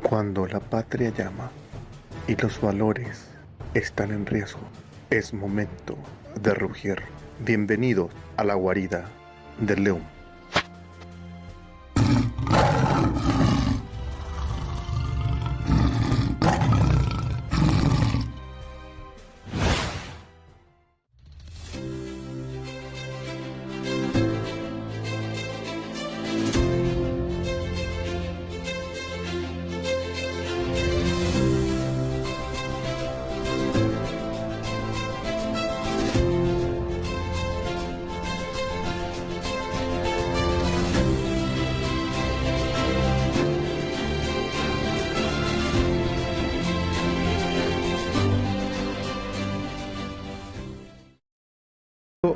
Cuando la patria llama y los valores están en riesgo, es momento de rugir. Bienvenidos a la guarida del león.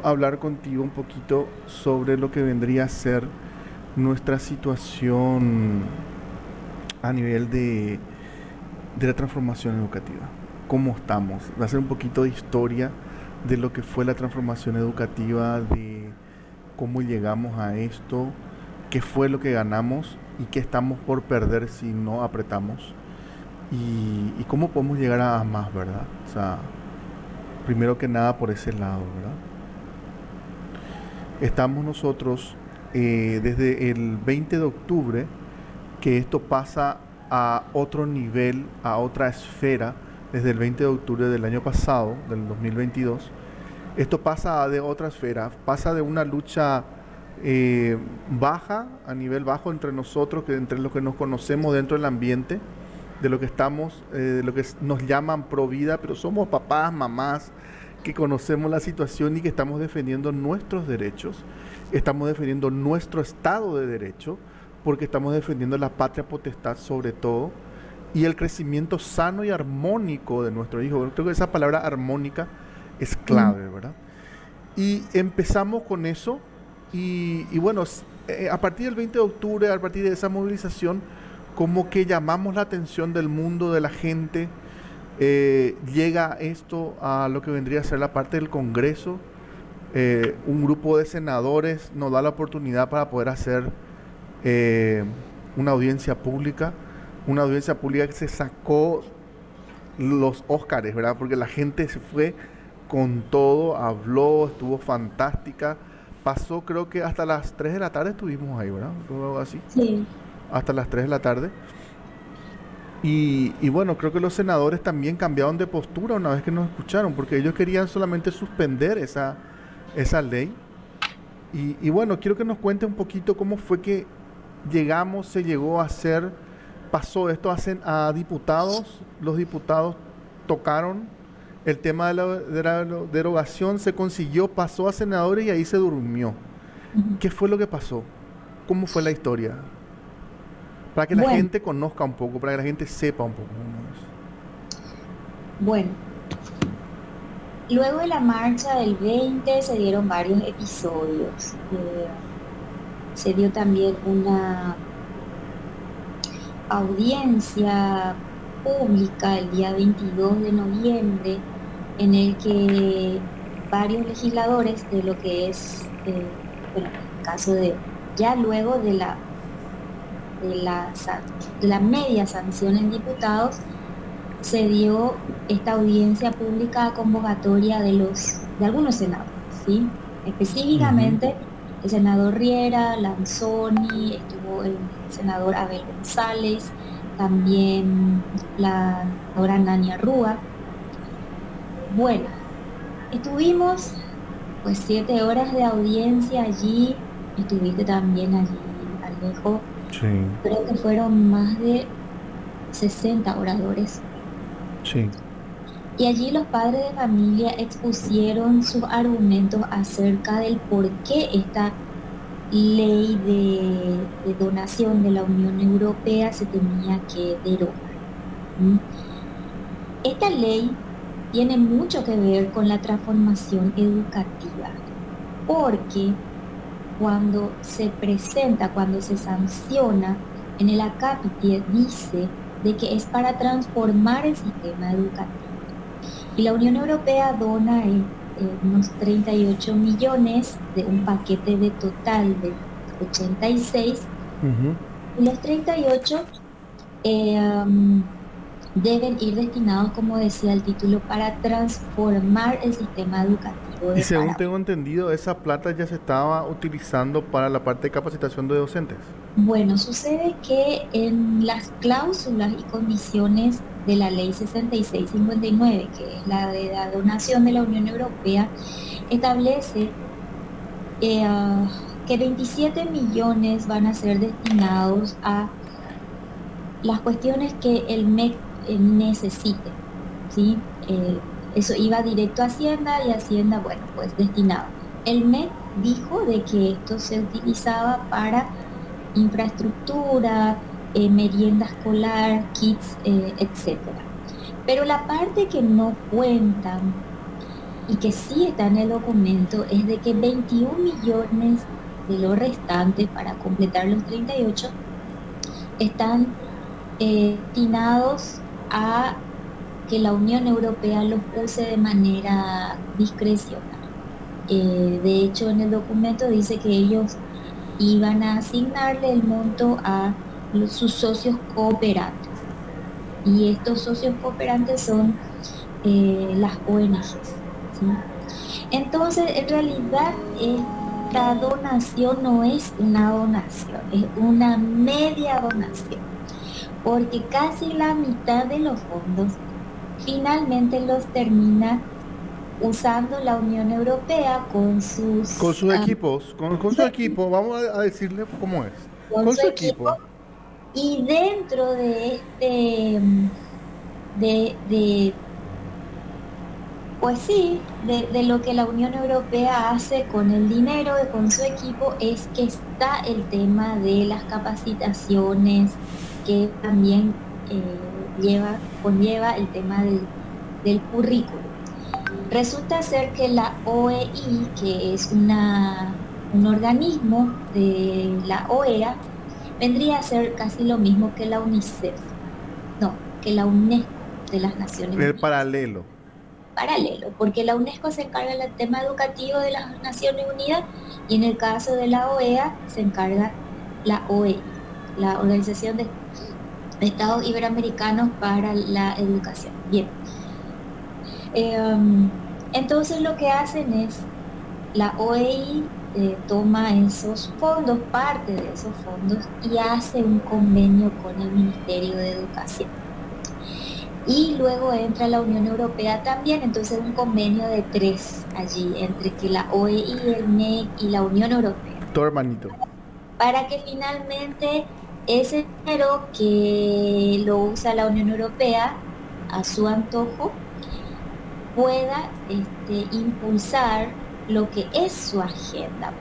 Hablar contigo un poquito sobre lo que vendría a ser nuestra situación a nivel de la transformación educativa. ¿Cómo estamos? Va a ser un poquito de historia de lo que fue la transformación educativa, de cómo llegamos a esto, qué fue lo que ganamos y qué estamos por perder si no apretamos y cómo podemos llegar a más, ¿verdad? O sea, primero que nada por ese lado, ¿verdad? Estamos nosotros desde el 20 de octubre, que esto pasa a otro nivel, a otra esfera, desde el 20 de octubre del año pasado, del 2022. Esto pasa de otra esfera, pasa de una lucha baja, a nivel bajo entre nosotros, que entre los que nos conocemos dentro del ambiente, de lo que estamos, de lo que nos llaman pro vida, pero somos papás, mamás, que conocemos la situación y que estamos defendiendo nuestros derechos, estamos defendiendo nuestro Estado de Derecho, porque estamos defendiendo la patria potestad sobre todo, y el crecimiento sano y armónico de nuestro hijo. Creo que esa palabra armónica es clave, ¿verdad? Y empezamos con eso, y bueno, a partir del 20 de octubre, a partir de esa movilización, como que llamamos la atención del mundo, de la gente. Llega esto a lo que vendría a ser la parte del Congreso. Un grupo de senadores nos da la oportunidad para poder hacer una audiencia pública que se sacó los Óscares, ¿verdad? Porque la gente se fue con todo, habló, estuvo fantástica. Pasó, creo que hasta las 3 de la tarde estuvimos ahí, ¿verdad? Algo así. Sí. Hasta las 3 de la tarde. Y bueno, creo que los senadores también cambiaron de postura una vez que nos escucharon, porque ellos querían solamente suspender esa ley. Y bueno, quiero que nos cuente un poquito cómo fue que se llegó a hacer, pasó esto a diputados. Los diputados tocaron el tema de la derogación, se consiguió, pasó a senadores y ahí se durmió. Ujú. ¿Qué fue lo que pasó? ¿Cómo fue la historia? Para que la Bueno, gente conozca un poco, para que la gente sepa un poco. bueno, luego de la marcha del 20 se dieron varios episodios. Se dio también una audiencia pública el día 22 de noviembre en el que varios legisladores de lo que es, bueno, en el caso de, ya luego de la media sanción en diputados, se dio esta audiencia pública a convocatoria de algunos senadores, ¿sí? Ujú. Específicamente el senador Riera, Lanzoni, estuvo el senador Abel González, también la senadora Nania Rúa. Bueno, estuvimos pues 7 horas de audiencia allí, estuviste también allí, Alejo. Sí, Creo que fueron más de 60 oradores. sí. Y allí los padres de familia expusieron sus argumentos acerca del por qué esta ley de donación de la Unión Europea se tenía que derogar. ¿Mm? Esta ley tiene mucho que ver con la transformación educativa, porque cuando se sanciona, en el acápite dice de que es para transformar el sistema educativo. Y la Unión Europea dona unos 38 millones de un paquete de total de 86, Ujú. y los 38 eh, um, deben ir destinados, como decía el título, para transformar el sistema educativo Y de según Paraguay. tengo entendido, esa plata ya se estaba utilizando para la parte de capacitación de docentes. Bueno, sucede que en las cláusulas y condiciones de la Ley 6659, que es la de la donación de la Unión Europea, establece que 27 millones van a ser destinados a las cuestiones que el MEC necesite, ¿sí? Eso iba directo a Hacienda y Hacienda, bueno, pues destinado. El MEC dijo de que esto se utilizaba para infraestructura, merienda escolar, kits, etcétera. Pero la parte que no cuentan y que sí está en el documento es de que 21 millones de lo restante para completar los 38 están destinados a que la Unión Europea los use de manera discrecional. De hecho, en el documento dice que ellos iban a asignarle el monto a sus socios cooperantes. Y estos socios cooperantes son las ONGs, ¿sí? Entonces, en realidad, esta donación no es una donación, es una media donación, porque casi la mitad de los fondos finalmente los termina usando la Unión Europea Con sus equipos, con su equipo, vamos a decirle cómo es. con Con su su equipo. equipo. Y dentro de de pues sí, de lo que la Unión Europea hace con el dinero, con su equipo, es que está el tema de las capacitaciones, que también conlleva el tema del currículo. Resulta ser que la OEI, que es un organismo de la OEA, vendría a ser casi lo mismo que la UNICEF, no, que la UNESCO de las Naciones El Unidas. paralelo. Paralelo, porque la UNESCO se encarga del tema educativo de las Naciones Unidas y en el caso de la OEA se encarga la OEI, la Organización de Estados Iberoamericanos para la Educación. Bien, eh, entonces lo que hacen es la OEI toma esos fondos, parte de esos fondos y hace un convenio con el Ministerio de Educación. Y luego entra la Unión Europea también, entonces un convenio de tres allí, entre que la OEI, el MEC y la Unión Europea, Tu hermanito. para que finalmente ese dinero que lo usa la Unión Europea a su antojo pueda impulsar lo que es su agenda.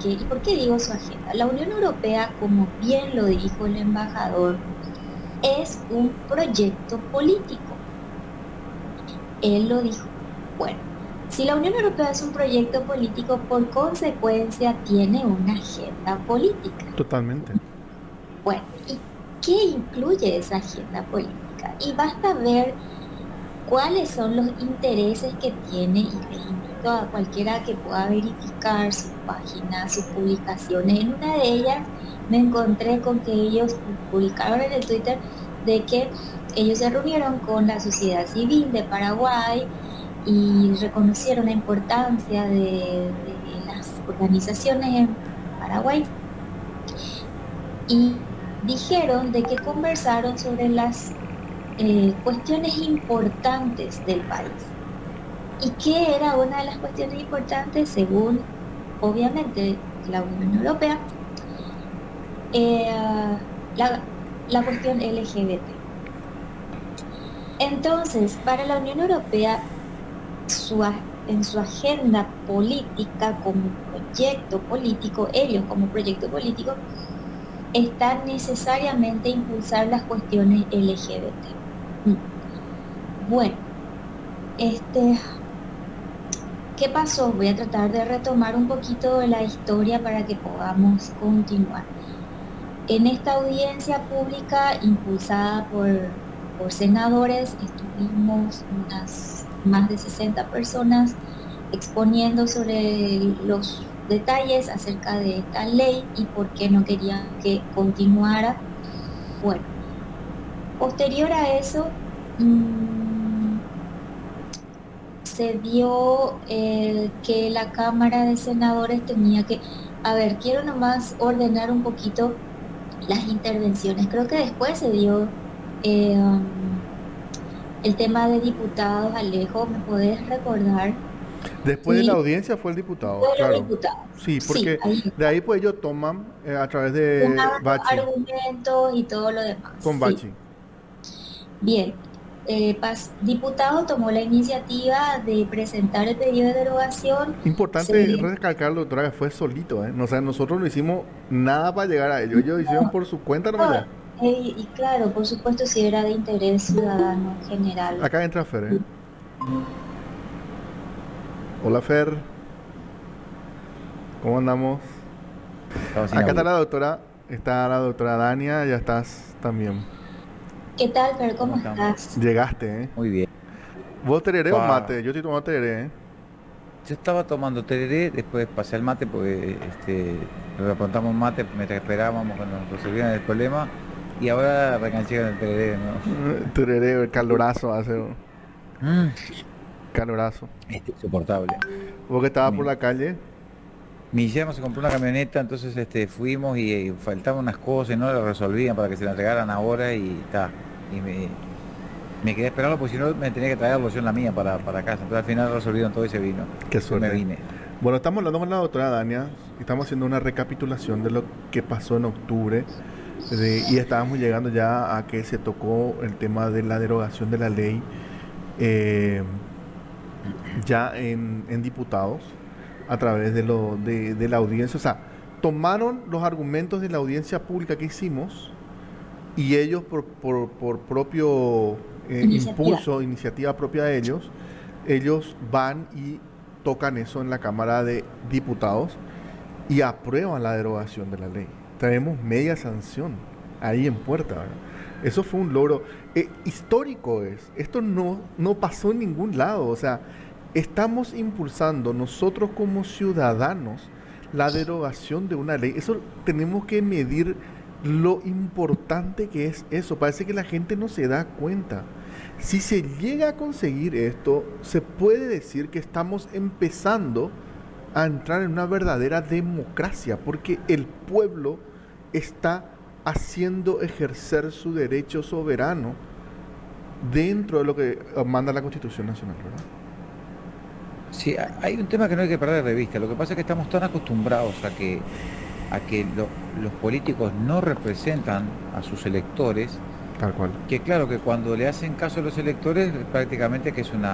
¿Y por qué digo su agenda? La Unión Europea, como bien lo dijo el embajador, es un proyecto político. Él lo dijo. Bueno, si la Unión Europea es un proyecto político, por consecuencia tiene una agenda política. Totalmente. Bueno, ¿y qué incluye esa agenda política? Y basta ver cuáles son los intereses que tiene y les invito a cualquiera que pueda verificar sus páginas, sus publicaciones. En una de ellas me encontré con que ellos publicaron en el Twitter de que ellos se reunieron con la sociedad civil de Paraguay y reconocieron la importancia de las organizaciones en Paraguay y dijeron de que conversaron sobre las cuestiones importantes del país. ¿Y qué era una de las cuestiones importantes según, obviamente, la Unión Europea? Eh, la, la cuestión LGBT. Entonces, para la Unión Europea, en su agenda política como proyecto político, ellos como proyecto político, están necesariamente impulsar las cuestiones LGBT. Bueno, este, ¿qué pasó? Voy a tratar de retomar un poquito de la historia para que podamos continuar. En esta audiencia pública impulsada por senadores, estuvimos unas más de 60 personas exponiendo sobre los detalles acerca de esta ley y por qué no querían que continuara. Bueno, Posterior a eso, mm, se dio que la Cámara de Senadores tenía que, a ver, quiero nomás ordenar un poquito las intervenciones. Creo que después se dio el tema de diputados, Alejo, ¿me podés recordar? Después de la Y audiencia fue el diputado, fue los claro. diputados. Sí, Sí, porque ahí de está. ahí pues ellos toman a través de Sumaban los Bachi, argumentos y todo lo demás. con Sí, Bachi. bien. Diputado tomó la iniciativa de presentar el pedido de derogación. Importante Se, recalcarlo, doctora, que fue solito, ¿eh? O sea, nosotros no hicimos nada para llegar a ellos. Ellos hicieron por su cuenta nomás ya. y claro, por supuesto, si era de interés ciudadano en general. Acá entra Fer, ¿eh? Hola Fer, ¿cómo andamos? Estaba sin Acá audio. está la doctora Dania, ya estás también. ¿Qué tal, Fer? ¿Cómo ¿Cómo estamos? estás? Llegaste, ¿eh? Muy bien. ¿Vos tereré o Pa- mate? Yo estoy tomando tereré, ¿eh? Yo estaba tomando tereré, después pasé al mate porque nos apuntamos mate mientras esperábamos que nos resolvieran el problema y ahora recansé con el tereré, ¿no? Tereré, el calorazo hace, Mm, calorazo. insoportable. Vos que estabas por Mi, la calle, mi yerno se compró una camioneta, entonces fuimos y faltaban unas cosas y no las resolvían para que se las entregaran ahora y está. Y me quedé esperando porque si no me tenía que traer la la mía para casa. Entonces al final resolvieron todo y se vino. qué Entonces me suerte. vine. Bueno, estamos hablando con la doctora Dania, estamos haciendo una recapitulación de lo que pasó en octubre y estábamos llegando ya a que se tocó el tema de la derogación de la ley eh, ya en diputados a través de la audiencia. O sea, tomaron los argumentos de la audiencia pública que hicimos y ellos por propio Iniciativa. impulso, iniciativa propia de ellos van y tocan eso en la Cámara de Diputados y aprueban la derogación de la ley. Tenemos media sanción ahí en puerta, ¿verdad? Eso fue un logro histórico. Esto no pasó en ningún lado. O sea, estamos impulsando nosotros como ciudadanos la derogación de una ley. Eso tenemos que medir lo importante que es eso. Parece que la gente no se da cuenta. Si se llega a conseguir esto, se puede decir que estamos empezando a entrar en una verdadera democracia, porque el pueblo está haciendo ejercer su derecho soberano dentro de lo que manda la Constitución Nacional, ¿verdad? Sí, hay un tema que no hay que perder de vista. Lo que pasa es que estamos tan acostumbrados a que los políticos no representan a sus electores, Tal cual. que claro que cuando le hacen caso a los electores prácticamente que es un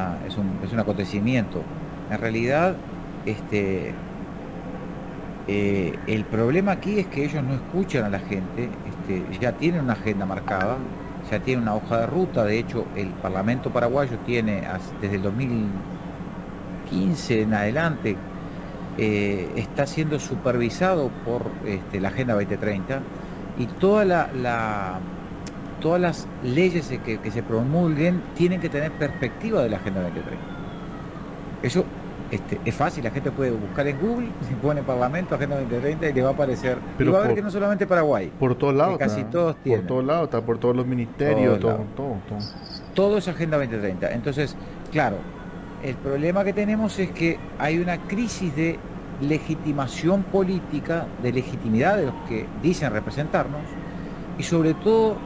acontecimiento. En realidad, el problema aquí es que ellos no escuchan a la gente, ya tienen una agenda marcada, ya tienen una hoja de ruta. De hecho, el Parlamento paraguayo tiene desde el 2015 en adelante, está siendo supervisado por la Agenda 2030 y todas las leyes que se promulguen tienen que tener perspectiva de la Agenda 2030. Eso es fácil, la gente puede buscar en Google, si pone Parlamento, Agenda 2030 y le va a aparecer. Y Pero va a ver que no solamente Paraguay, por todos que lados casi está, todos por tienen, todos lados está, por todos los ministerios, todos todo, lados. todo, todo. Todo es Agenda 2030. Entonces, claro, el problema que tenemos es que hay una crisis de legitimación política, de legitimidad de los que dicen representarnos, y sobre todo,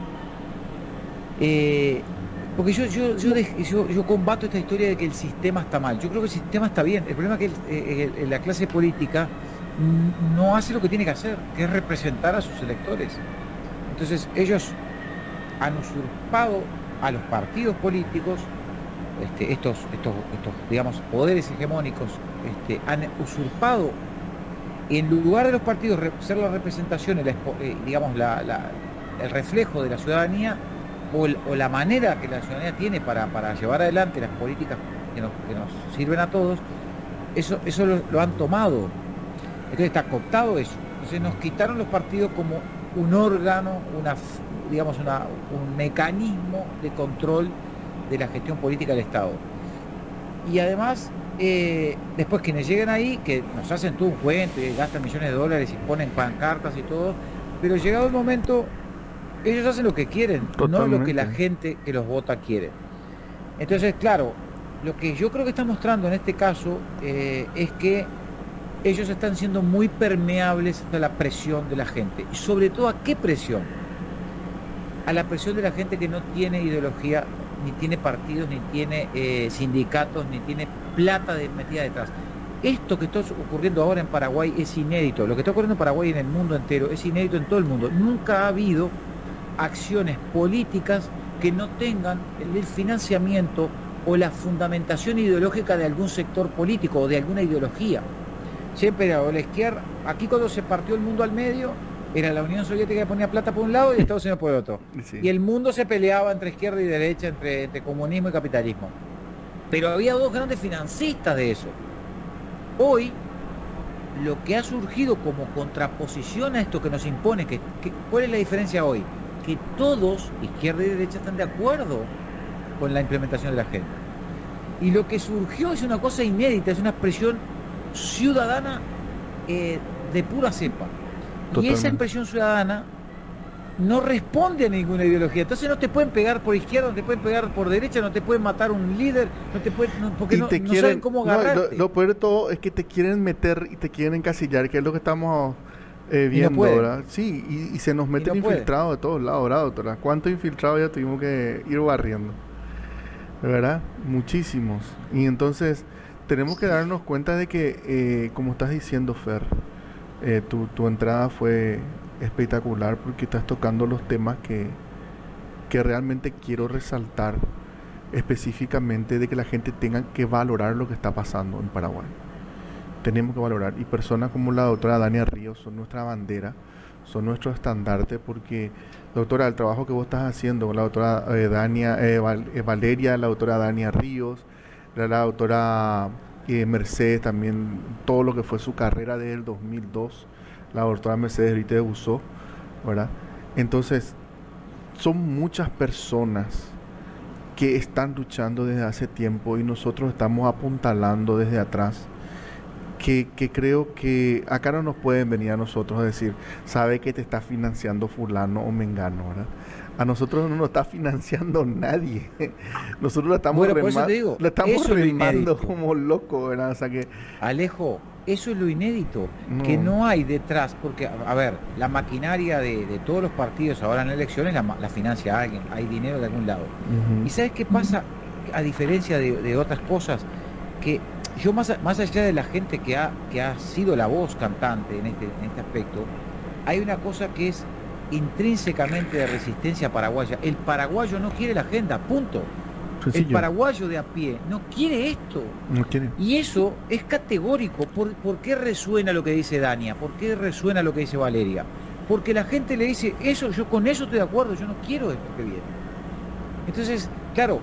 porque yo combato esta historia de que el sistema está mal. Yo creo que el sistema está bien. El problema es que la clase política no hace lo que tiene que hacer, que es representar a sus electores. Entonces, ellos han usurpado a los partidos políticos, digamos, poderes hegemónicos, han usurpado, en lugar de los partidos ser la representación, digamos, el reflejo de la ciudadanía o la manera que la ciudadanía tiene para llevar adelante las políticas que nos sirven a todos, eso lo han tomado. Entonces está cooptado eso. Entonces nos quitaron los partidos como un órgano, un mecanismo de control de la gestión política del Estado. Y además, después quienes llegan ahí, que nos hacen todo un cuento y gastan millones de dólares y ponen pancartas y todo, pero llegado el momento, Ellos hacen lo que quieren, Totalmente. no lo que la gente que los vota quiere. Entonces, claro, lo que yo creo que está mostrando en este caso es que ellos están siendo muy permeables a la presión de la gente. Y sobre todo, ¿a qué presión? A la presión de la gente que no tiene ideología, ni tiene partidos, ni tiene sindicatos, ni tiene plata metida detrás. Esto que está ocurriendo ahora en Paraguay es inédito. Lo que está ocurriendo en Paraguay y en el mundo entero es inédito en todo el mundo. Nunca ha habido acciones políticas que no tengan el financiamiento o la fundamentación ideológica de algún sector político o de alguna ideología. Siempre era o la izquierda, aquí cuando se partió el mundo al medio, era la Unión Soviética que ponía plata por un lado y Estados Unidos por el otro. Sí. Y el mundo se peleaba entre izquierda y derecha, entre comunismo y capitalismo. Pero había dos grandes financistas de eso. Hoy, lo que ha surgido como contraposición a esto que nos impone, ¿cuál es la diferencia hoy? Que todos, izquierda y derecha, están de acuerdo con la implementación de la agenda. Y lo que surgió es una cosa inédita, es una expresión ciudadana de pura cepa. Totalmente. Y esa expresión ciudadana no responde a ninguna ideología. Entonces no te pueden pegar por izquierda, no te pueden pegar por derecha, no te pueden matar un líder, no te pueden, porque no saben cómo agarrarte. Lo peor de todo es que te quieren meter y te quieren encasillar, que es lo que estamos viendo, no ¿verdad? Sí, y se nos meten infiltrados de todos lados, ¿verdad, doctora? ¿Cuántos infiltrados ya tuvimos que ir barriendo? ¿Verdad? Muchísimos. Y entonces tenemos que darnos cuenta de que, como estás diciendo, Fer, tu entrada fue espectacular porque estás tocando los temas que realmente quiero resaltar específicamente, de que la gente tenga que valorar lo que está pasando en Paraguay. Tenemos que valorar, y personas como la doctora Dania Ríos son nuestra bandera, son nuestro estandarte, porque, doctora, el trabajo que vos estás haciendo con la doctora Valeria, la doctora Dania Ríos, la doctora Mercedes también, todo lo que fue su carrera desde el 2002, la doctora Mercedes ahorita de Busó, ¿verdad? Entonces, son muchas personas que están luchando desde hace tiempo y nosotros estamos apuntalando desde atrás, que creo que acá no nos pueden venir a nosotros a decir, sabe que te está financiando fulano o mengano, ¿verdad? A nosotros no nos está financiando nadie. Nosotros la estamos remando como locos, ¿verdad? O sea que, Alejo, eso es lo inédito, que no hay detrás, porque, a ver, la maquinaria de todos los partidos ahora en elecciones la financia alguien, hay dinero de algún lado. ¿Y sabes qué pasa? A diferencia de otras cosas, que yo más allá de la gente que ha sido la voz cantante en este aspecto, hay una cosa que es intrínsecamente de resistencia paraguaya. El paraguayo no quiere la agenda, punto. Sencillo. El paraguayo de a pie no quiere esto. No quiere. Y eso es categórico. ¿Por qué resuena lo que dice Dania? ¿Por qué resuena lo que dice Valeria? Porque la gente le dice, eso, yo con eso estoy de acuerdo, yo no quiero esto que viene. Entonces, claro,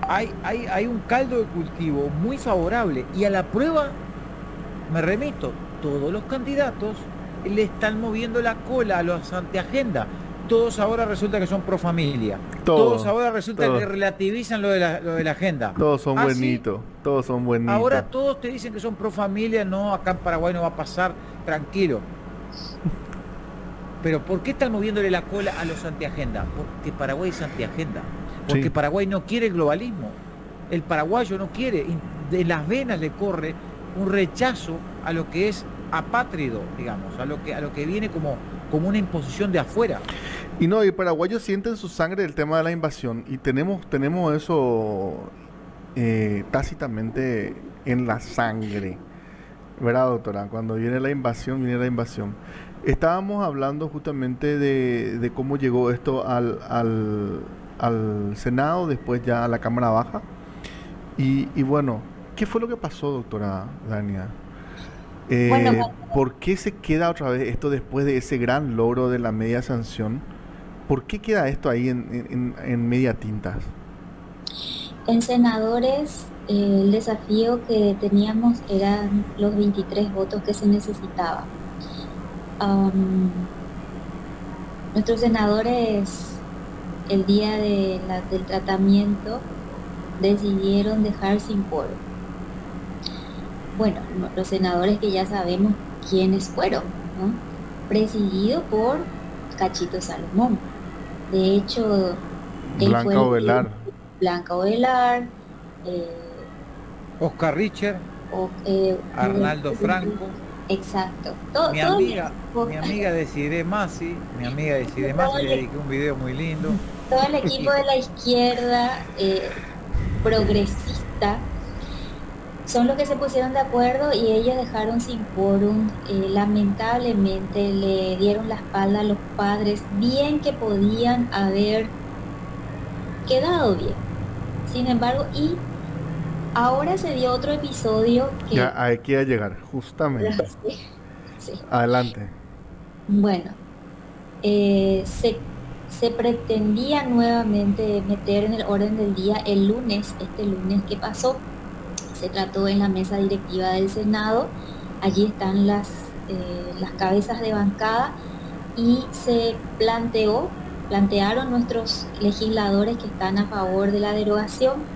hay un caldo de cultivo muy favorable, y a la prueba me remito, todos los candidatos le están moviendo la cola a los antiagenda. Todos ahora resulta que son pro familia. Todos ahora resulta que relativizan lo de la agenda. Todos son buenitos, todos son buenitos. Ahora todos te dicen que son pro familia, no, acá en Paraguay no va a pasar, tranquilo. Pero ¿por qué están moviéndole la cola a los antiagenda? Porque Paraguay es antiagenda. Porque Paraguay no quiere el globalismo. El paraguayo no quiere. De las venas le corre un rechazo a lo que es apátrido, digamos, a lo que viene como una imposición de afuera. Y no, y paraguayos sienten su sangre el tema de la invasión, y tenemos eso tácitamente en la sangre, ¿verdad, doctora? Cuando viene la invasión, viene la invasión. Estábamos hablando justamente de cómo llegó esto al Senado, después ya a la Cámara Baja, y bueno, ¿qué fue lo que pasó, doctora Dania? ¿Por qué se queda otra vez esto después de ese gran logro de la media sanción? ¿Por qué queda esto ahí en media tintas? En senadores, el desafío que teníamos eran los 23 votos que se necesitaban. Nuestros senadores, el día del tratamiento, decidieron dejar sin quórum. Bueno, los senadores que ya sabemos quiénes fueron, ¿no? Presidido por Cachito Salomón. De hecho, él fue Blanca Ovelar. Blanca Ovelar, eh, Oscar Richard, o, Arnaldo Franco, exacto. mi Todo el amiga, equipo, mi amiga Desiree Masi, todo le el, dediqué un video muy lindo. todo el equipo Y de la izquierda progresista son los que se pusieron de acuerdo y ellos dejaron sin quórum. Lamentablemente le dieron la espalda a los padres, bien que podían haber quedado bien. Sin embargo, y ahora se dio otro episodio Ya que, hay que llegar, justamente. sí, sí. Adelante. Bueno, se pretendía nuevamente meter en el orden del día el lunes, este lunes que pasó. Se trató en la mesa directiva del Senado. Allí están las cabezas de bancada y plantearon nuestros legisladores que están a favor de la derogación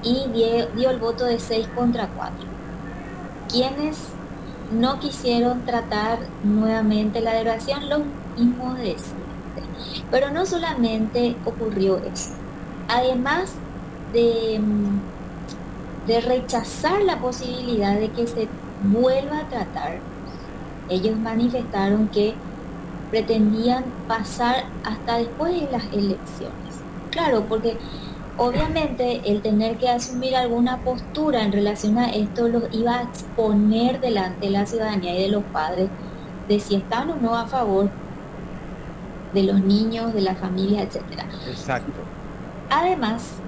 y dio el voto de 6 contra 4. Quienes no quisieron tratar nuevamente la derogación, los mismos de siempre. Pero no solamente ocurrió eso. Además de, de rechazar la posibilidad de que se vuelva a tratar, ellos manifestaron que pretendían pasar hasta después de las elecciones. Claro, porque obviamente el tener que asumir alguna postura en relación a esto los iba a exponer delante de la ciudadanía y de los padres de si están o no a favor de los niños, de la familia, etcétera. exacto. Además,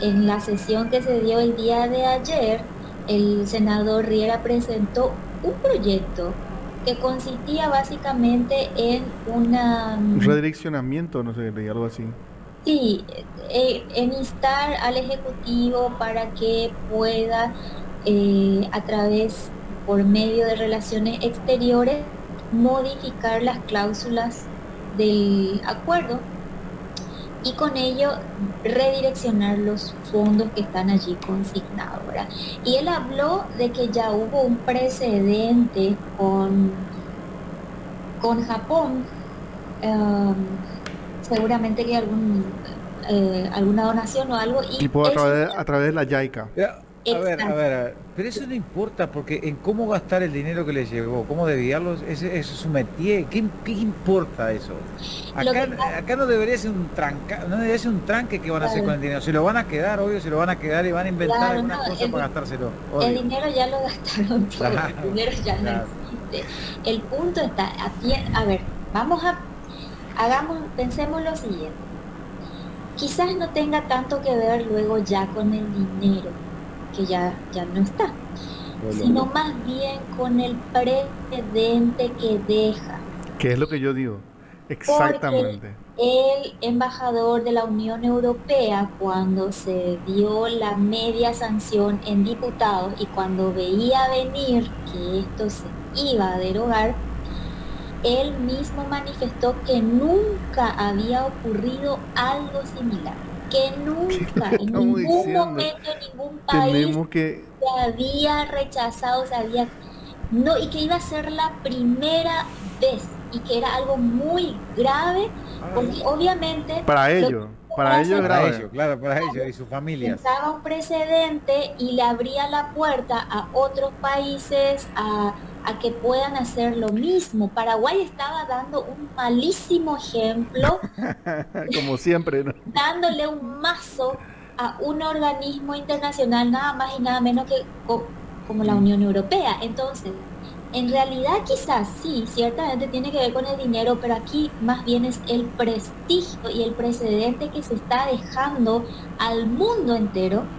en la sesión que se dio el día de ayer, el senador Riera presentó un proyecto que consistía básicamente en una Redireccionamiento, no sé, leí algo así. sí, en instar al Ejecutivo para que pueda, a través, por medio de relaciones exteriores, modificar las cláusulas del acuerdo y con ello redireccionar los fondos que están allí consignados, ¿verdad? Y él habló de que ya hubo un precedente con Japón. um, Seguramente que alguna donación o algo, y Tipo eso a través de la JICA. Ya, exacto. pero eso no importa porque en cómo gastar el dinero que les llegó, cómo desviarlos, eso es su métier. ¿Qué importa eso? Lo Acá, que acá no debería ser no debería ser un tranque que van a hacer con claro, el dinero. Se lo van a quedar, obvio, se lo van a quedar y van a inventar claro, algunas no, cosas para gastárselo, el obvio. dinero ya lo gastaron todo, Claro, el dinero ya no claro. existe. El punto está, a ver, pensemos lo siguiente. Quizás no tenga tanto que ver luego ya con el dinero, que ya no está, sino más bien con el precedente que deja. ¿Qué es lo que yo digo? Porque Exactamente. el embajador de la Unión Europea, cuando se dio la media sanción en diputados y cuando veía venir que esto se iba a derogar, él mismo manifestó que nunca había ocurrido algo similar, que ¿Qué le nunca, en estamos ningún diciendo? momento, en ningún país Tenemos que... se había rechazado, no, y que iba a ser la primera vez y que era algo muy grave, porque obviamente lo que Para ello es hace Para grave. ellos, claro, para ellos y sus familias. sentaba un precedente y le abría la puerta a otros países a que puedan hacer lo mismo. Paraguay estaba dando un malísimo ejemplo, Como siempre, ¿no? dándole un mazo a un organismo internacional nada más y nada menos que como la Unión Europea. Entonces, en realidad quizás sí, ciertamente tiene que ver con el dinero, pero aquí más bien es el prestigio y el precedente que se está dejando al mundo entero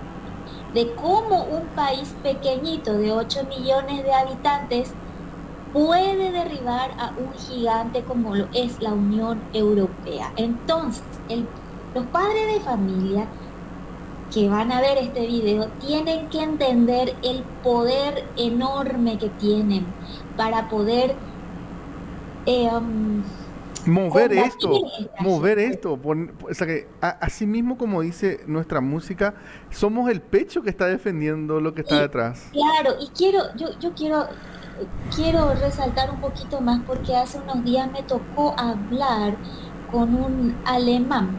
de cómo un país pequeñito de 8 millones de habitantes puede derribar a un gigante como lo es la Unión Europea. Entonces, los padres de familia que van a ver este video tienen que entender el poder enorme que tienen para poder Mover combatir esto, esta mover gente. esto. O sea que así mismo como dice nuestra música, somos el pecho que está defendiendo lo que está Y detrás. claro, y yo quiero resaltar un poquito más porque hace unos días me tocó hablar con un alemán,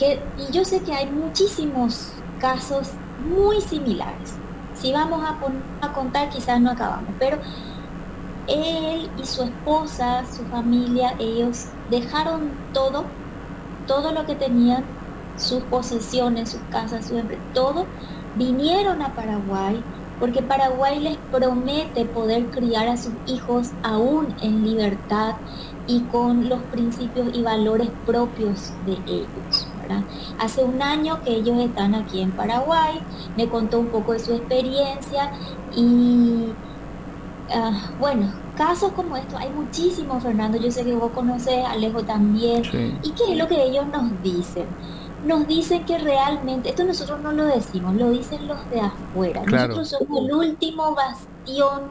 y yo sé que hay muchísimos casos muy similares. Si vamos a contar, quizás no acabamos, pero él y su esposa, su familia, ellos dejaron todo lo que tenían, sus posesiones, sus casas, todo, vinieron a Paraguay porque Paraguay les promete poder criar a sus hijos aún en libertad y con los principios y valores propios de ellos, ¿verdad? Hace un año que ellos están aquí en Paraguay, me contó un poco de su experiencia y bueno, casos como estos hay muchísimos, Fernando. Yo sé que vos conoces, Alejo también. Sí, ¿Y qué es lo que ellos nos dicen? Nos dicen que realmente, esto nosotros no lo decimos, lo dicen los de afuera. claro. Nosotros somos el último bastión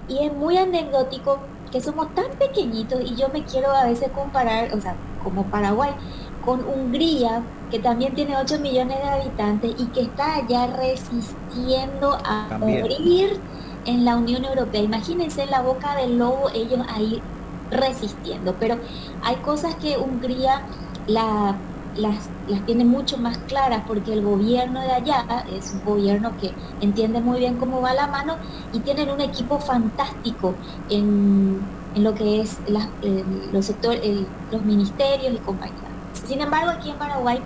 y es muy anecdótico que somos tan pequeñitos y yo me quiero a veces comparar, o sea, como Paraguay, con Hungría, que también tiene 8 millones de habitantes y que está allá resistiendo a También. morir en la Unión Europea. Imagínense en la boca del lobo ellos ahí resistiendo, pero hay cosas que Hungría la, las tiene mucho más claras porque el gobierno de allá es un gobierno que entiende muy bien cómo va la mano y tienen un equipo fantástico en lo que es los sectores, los ministerios y compañía. Sin embargo, aquí en Paraguay,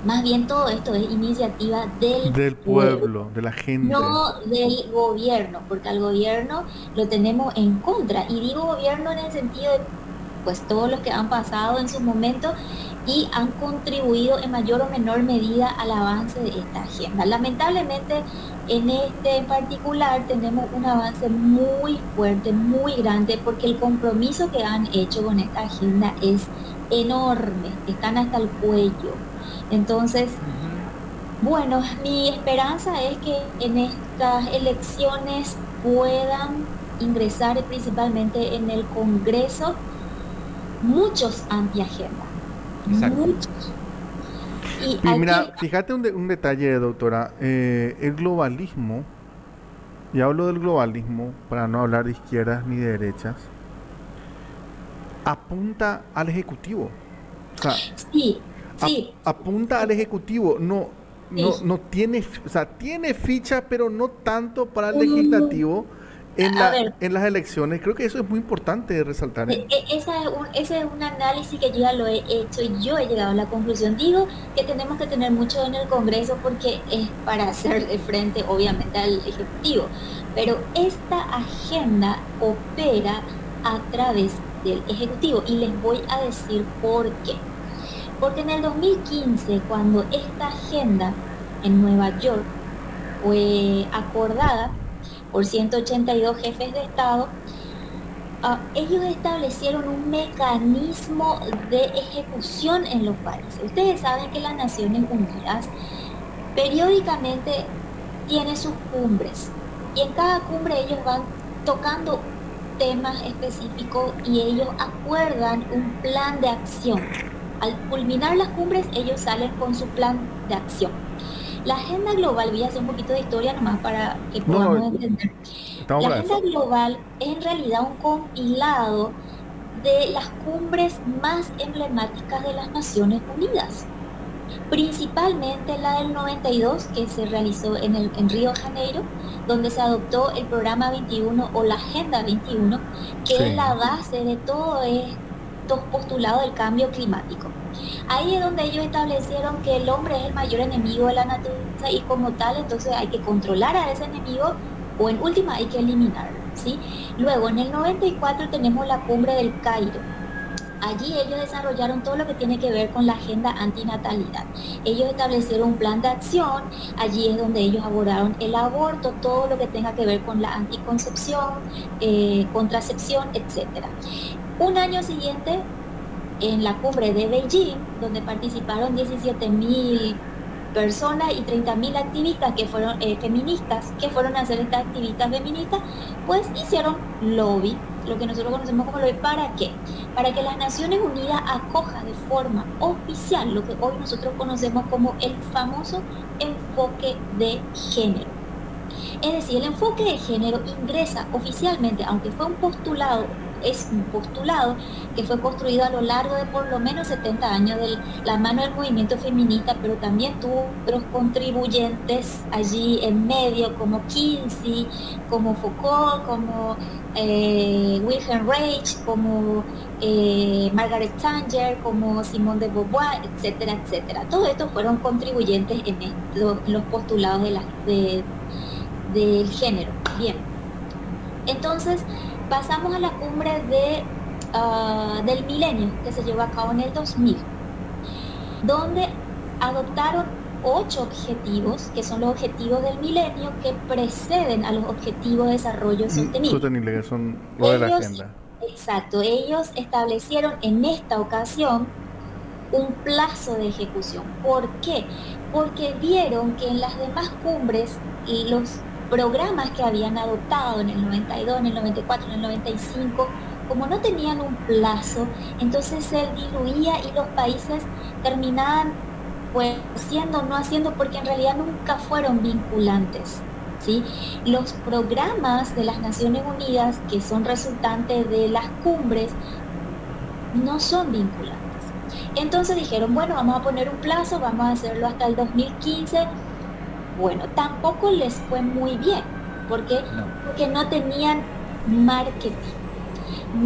más bien todo esto es iniciativa del Del pueblo, pueblo, de la gente. no del gobierno, porque al gobierno lo tenemos en contra. Y digo gobierno en el sentido de, pues, todos los que han pasado en su momento y han contribuido en mayor o menor medida al avance de esta agenda. Lamentablemente, en este en particular tenemos un avance muy fuerte, muy grande, porque el compromiso que han hecho con esta agenda es enorme, están hasta el cuello. Entonces, Ujú. bueno, mi esperanza es que en estas elecciones puedan ingresar principalmente en el Congreso muchos antiagenda, Exacto. muchos. Y Y aquí, mira, fíjate un detalle, doctora. El globalismo, y hablo del globalismo para no hablar de izquierdas ni de derechas, apunta al Ejecutivo. O sea, sí, sí, apunta al Ejecutivo. No, no, sí. no tiene, o sea, tiene ficha, pero no tanto para el Mm, Legislativo a ver, en las elecciones. Creo que eso es muy importante de resaltar, ¿eh? ese es un análisis que yo ya lo he hecho y yo he llegado a la conclusión. Digo que tenemos que tener mucho en el Congreso porque es para hacerle frente, obviamente, al Ejecutivo. Pero esta agenda opera a través del Ejecutivo y les voy a decir por qué. Porque en el 2015, cuando esta agenda en Nueva York fue acordada por 182 jefes de Estado, ellos establecieron un mecanismo de ejecución en los países. Ustedes saben que las Naciones Unidas periódicamente tiene sus cumbres y en cada cumbre ellos van tocando temas específicos y ellos acuerdan un plan de acción. Al culminar las cumbres, ellos salen con su plan de acción. La agenda global, voy a hacer un poquito de historia nomás para que No, podamos no, entender. estamos La para agenda eso. global es en realidad un compilado de las cumbres más emblemáticas de las Naciones Unidas, principalmente la del 92 que se realizó en Río de Janeiro, donde se adoptó el programa 21 o la Agenda 21, que es Sí. la base de todo estos postulados del cambio climático. Ahí es donde ellos establecieron que el hombre es el mayor enemigo de la naturaleza y como tal, entonces hay que controlar a ese enemigo o en última hay que eliminarlo, ¿sí? Luego, en el 94 tenemos la cumbre del Cairo. Allí ellos desarrollaron todo lo que tiene que ver con la agenda antinatalidad. Ellos establecieron un plan de acción, allí es donde ellos abordaron el aborto, todo lo que tenga que ver con la anticoncepción, contracepción, etcétera. Un año siguiente, en la cumbre de Beijing, donde participaron 17.000 personas y 30.000 activistas que fueron feministas, que fueron a hacer estas activistas feministas, pues hicieron lobby, lo que nosotros conocemos como lobby. ¿Para qué? Para que las Naciones Unidas acoja de forma oficial lo que hoy nosotros conocemos como el famoso enfoque de género. Es decir, el enfoque de género ingresa oficialmente, aunque fue un postulado es un postulado que fue construido a lo largo de por lo menos 70 años de la mano del movimiento feminista, pero también tuvo otros contribuyentes allí en medio, como Kinsey, como Foucault, como Wilhelm Reich, como Margaret Sanger, como Simone de Beauvoir, etcétera, etcétera. Todos estos fueron contribuyentes en los postulados del género. Bien, entonces pasamos a la cumbre del milenio que se llevó a cabo en el 2000, donde adoptaron 8 objetivos, que son los objetivos del milenio que preceden a los objetivos de desarrollo sostenible. Sostenible, que son lo de la agenda. Exacto, ellos establecieron en esta ocasión un plazo de ejecución. ¿Por qué? Porque vieron que en las demás cumbres los programas que habían adoptado en el 92, en el 94, en el 95, como no tenían un plazo, entonces se diluía y los países terminaban pues haciendo, no haciendo, porque en realidad nunca fueron vinculantes, ¿sí? Los programas de las Naciones Unidas, que son resultantes de las cumbres, no son vinculantes. Entonces dijeron, bueno, vamos a poner un plazo, vamos a hacerlo hasta el 2015. Bueno, tampoco les fue muy bien. ¿Por qué? Porque no tenían marketing,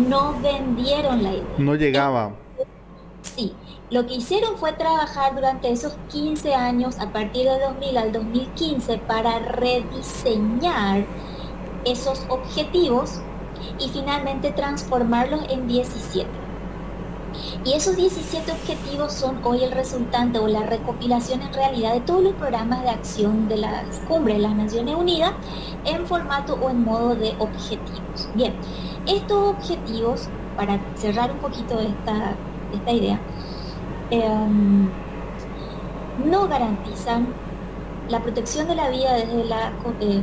no vendieron la idea. No llegaba. Sí, lo que hicieron fue trabajar durante esos 15 años, a partir del 2000 al 2015, para rediseñar esos objetivos y finalmente transformarlos en 17. Y esos 17 objetivos son hoy el resultante o la recopilación en realidad de todos los programas de acción de las cumbres de las Naciones Unidas en formato o en modo de objetivos. Bien, estos objetivos, para cerrar un poquito esta idea, no garantizan la protección de la vida desde la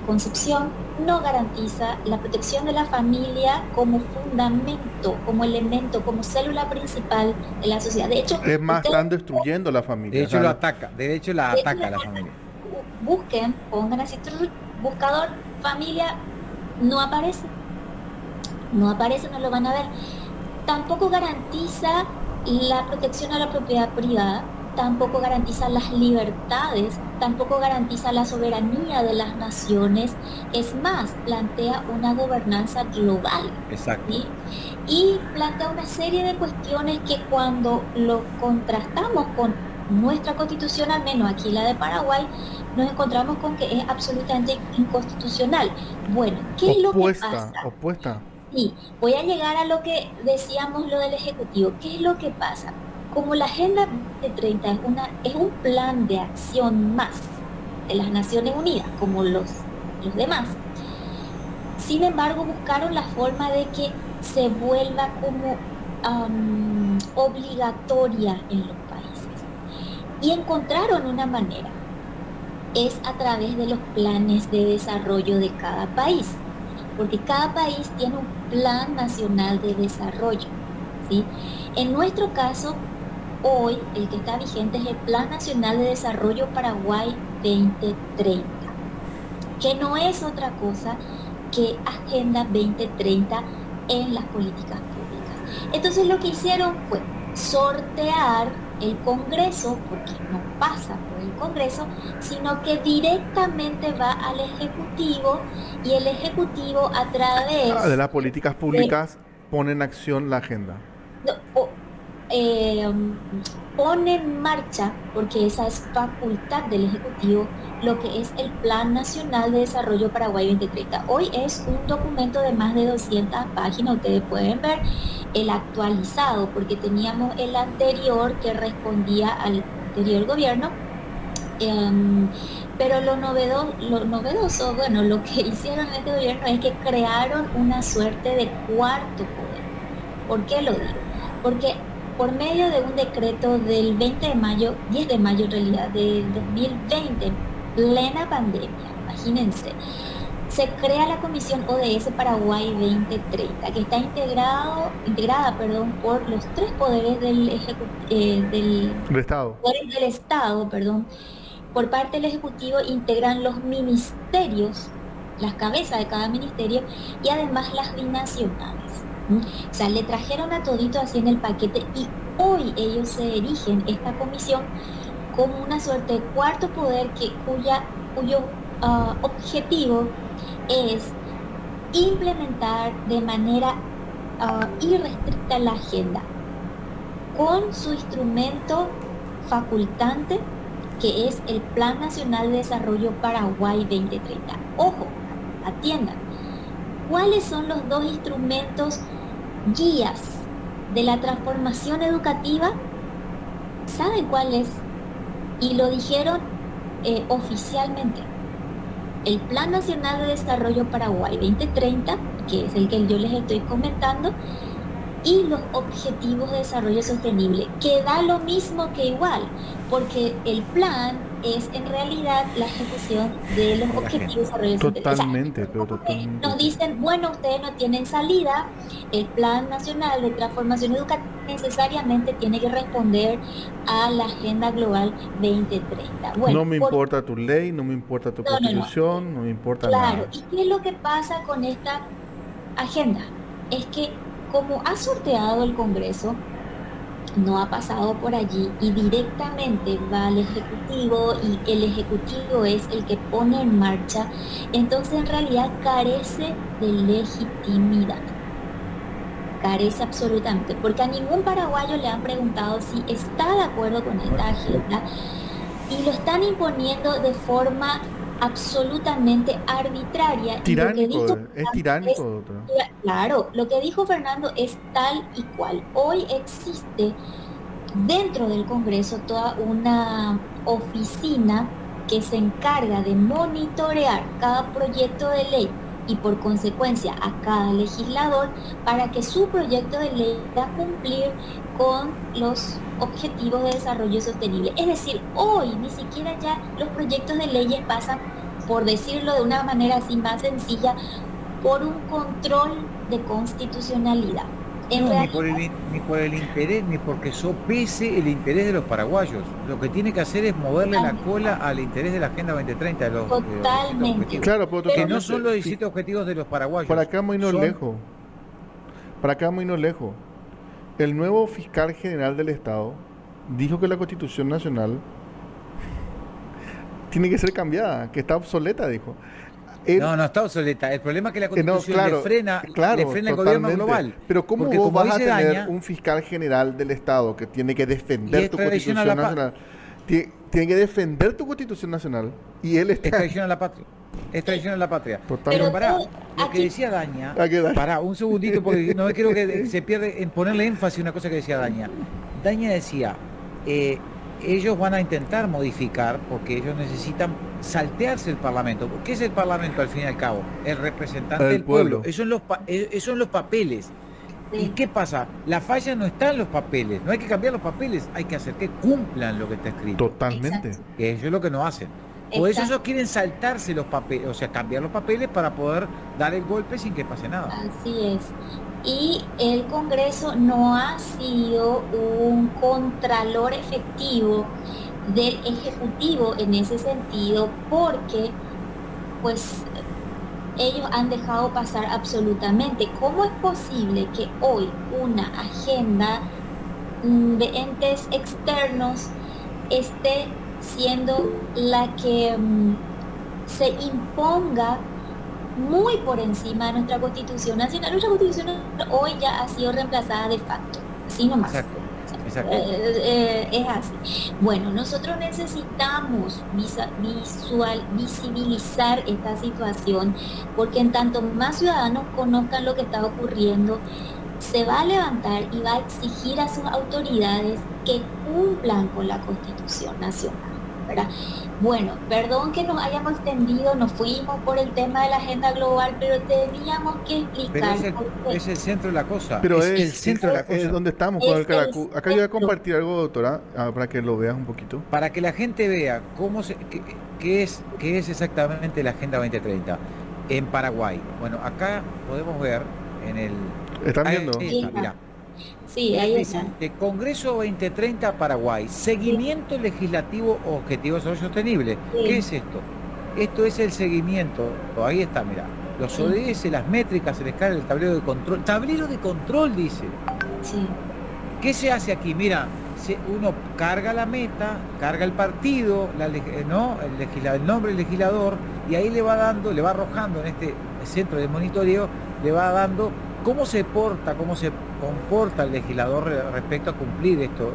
concepción, no garantiza la protección de la familia como fundamento, como elemento, como célula principal de la sociedad. De hecho, es más, están destruyendo la familia. De hecho, la ataca a la familia. Busquen, pongan así, buscador, familia, no aparece, no lo van a ver. Tampoco garantiza la protección a la propiedad privada, tampoco garantiza las libertades, tampoco garantiza la soberanía de las naciones. Es más, plantea una gobernanza global. Exacto. ¿Sí? Y plantea una serie de cuestiones que cuando lo contrastamos con nuestra constitución, al menos aquí la de Paraguay, nos encontramos con que es absolutamente inconstitucional. Bueno, ¿qué es lo que pasa? Opuesta. Sí, voy a llegar a lo que decíamos, lo del Ejecutivo. ¿Qué es lo que pasa? Como la Agenda 2030 es un plan de acción más de las Naciones Unidas, como los demás, sin embargo buscaron la forma de que se vuelva como obligatoria en los países. Y encontraron una manera, es a través de los planes de desarrollo de cada país, porque cada país tiene un plan nacional de desarrollo, ¿sí? En nuestro caso, hoy el que está vigente es el Plan Nacional de Desarrollo Paraguay 2030, que no es otra cosa que Agenda 2030 en las políticas públicas. Entonces lo que hicieron fue sortear el Congreso, porque no pasa por el Congreso, sino que directamente va al Ejecutivo, y el Ejecutivo a través de las políticas públicas pone en acción la agenda. Pone en marcha, porque esa es facultad del Ejecutivo, lo que es el Plan Nacional de Desarrollo Paraguay 2030. Hoy es un documento de más de 200 páginas, ustedes pueden ver el actualizado, porque teníamos el anterior que respondía al anterior gobierno, pero lo novedoso, bueno, lo que hicieron en este gobierno es que crearon una suerte de cuarto poder. ¿Por qué lo digo? Porque por medio de un decreto del 10 de mayo en realidad, del 2020, plena pandemia, imagínense, se crea la Comisión ODS Paraguay 2030, que está integrada por los 3 poderes del Estado. Poderes del Estado, por parte del Ejecutivo integran los ministerios, las cabezas de cada ministerio, y además las binacionales. O sea, le trajeron a todito así en el paquete y hoy ellos se erigen esta comisión como una suerte de cuarto poder cuyo objetivo es implementar de manera irrestricta la agenda con su instrumento facultante, que es el Plan Nacional de Desarrollo Paraguay 2030. Ojo, atiendan, ¿cuáles son los dos instrumentos guías de la transformación educativa? ¿Saben cuál es? Y lo dijeron oficialmente. El Plan Nacional de Desarrollo Paraguay 2030, que es el que yo les estoy comentando, y los Objetivos de Desarrollo Sostenible, que da lo mismo que igual, porque el plan es en realidad la ejecución de los Objetivos de Desarrollo Sostenible. Totalmente, O sea, pero totalmente. nos dicen, bueno, ustedes no tienen salida, el Plan Nacional de Transformación Educativa necesariamente tiene que responder a la Agenda Global 2030. Bueno, No me importa tu ley, no me importa tu constitución, no me importa nada. Claro, ¿y qué es lo que pasa con esta agenda? Es que como ha sorteado el Congreso, no ha pasado por allí y directamente va al Ejecutivo y el Ejecutivo es el que pone en marcha, entonces en realidad carece de legitimidad. Carece absolutamente, porque a ningún paraguayo le han preguntado si está de acuerdo con esta agenda y lo están imponiendo de forma absolutamente arbitraria. Tiránico, es tiránico, doctora. Claro, lo que dijo Fernando es tal y cual. Hoy existe dentro del Congreso toda una oficina que se encarga de monitorear cada proyecto de ley y por consecuencia a cada legislador para que su proyecto de ley pueda cumplir con los objetivos de desarrollo sostenible. Es decir, hoy ni siquiera ya los proyectos de leyes pasan, por decirlo de una manera así más sencilla, por un control de constitucionalidad. No, ni por el interés, ni porque sopese el interés de los paraguayos. Lo que tiene que hacer es moverle la cola al interés de la Agenda 2030. Totalmente. Claro, pero que no son los 17 objetivos de los paraguayos. Para acá muy no lejos. Para acá muy no lejos. El nuevo fiscal general del Estado dijo que la Constitución Nacional tiene que ser cambiada, que está obsoleta, dijo. No está obsoleta. El problema es que la Constitución le frena el gobierno global. Pero ¿cómo vos vas a tener un fiscal general del Estado que tiene que defender tu Constitución Nacional? Tiene que defender tu Constitución Nacional y él está... Es traición a la patria. Es traición a la patria. Totalmente. Pero pará, lo que decía Daña, pará, un segundito, porque no quiero que se pierde en ponerle énfasis a una cosa que decía Daña. Daña decía, ellos van a intentar modificar porque ellos necesitan saltearse el Parlamento. ¿Qué es el Parlamento al fin y al cabo? El representante del pueblo. Eso son los papeles. Sí. ¿Y qué pasa? La falla no está en los papeles. No hay que cambiar los papeles, hay que hacer que cumplan lo que está escrito. Totalmente. Exacto. Que eso es lo que no hacen. Por eso ellos quieren saltarse los papeles, o sea, cambiar los papeles para poder dar el golpe sin que pase nada. Así es. Y el Congreso no ha sido un contralor efectivo del Ejecutivo en ese sentido, porque pues ellos han dejado pasar absolutamente. ¿Cómo es posible que hoy una agenda de entes externos esté siendo la que se imponga muy por encima de nuestra Constitución Nacional? Nuestra Constitución hoy ya ha sido reemplazada de facto, así nomás. Exacto. Es así. Bueno, nosotros necesitamos visibilizar esta situación, porque en tanto más ciudadanos conozcan lo que está ocurriendo, se va a levantar y va a exigir a sus autoridades que cumplan con la Constitución Nacional, ¿verdad? Bueno, perdón que nos hayamos extendido, nos fuimos por el tema de la agenda global, pero teníamos que explicar. Pero es el centro de la cosa. Pero es el centro de la cosa. Es donde estamos con el Caracú. Acá yo voy a compartir algo, doctora, para que lo veas un poquito. Para que la gente vea qué es exactamente la Agenda 2030 en Paraguay. Bueno, acá podemos ver en el... ¿Están viendo? Mira. Sí, ahí está. El Congreso 2030 Paraguay, seguimiento legislativo objetivo de desarrollo sostenible. Sí. ¿Qué es esto? Esto es el seguimiento, ahí está, mira, Los Sí. ODS, las métricas, el escala, el tablero de control. Tablero de control, dice. Sí. ¿Qué se hace aquí? Mira, uno carga la meta, carga el partido, ¿no? El nombre del legislador, y ahí le va dando, le va arrojando en este centro de monitoreo, le va dando cómo se porta, cómo se comporta el legislador respecto a cumplir esto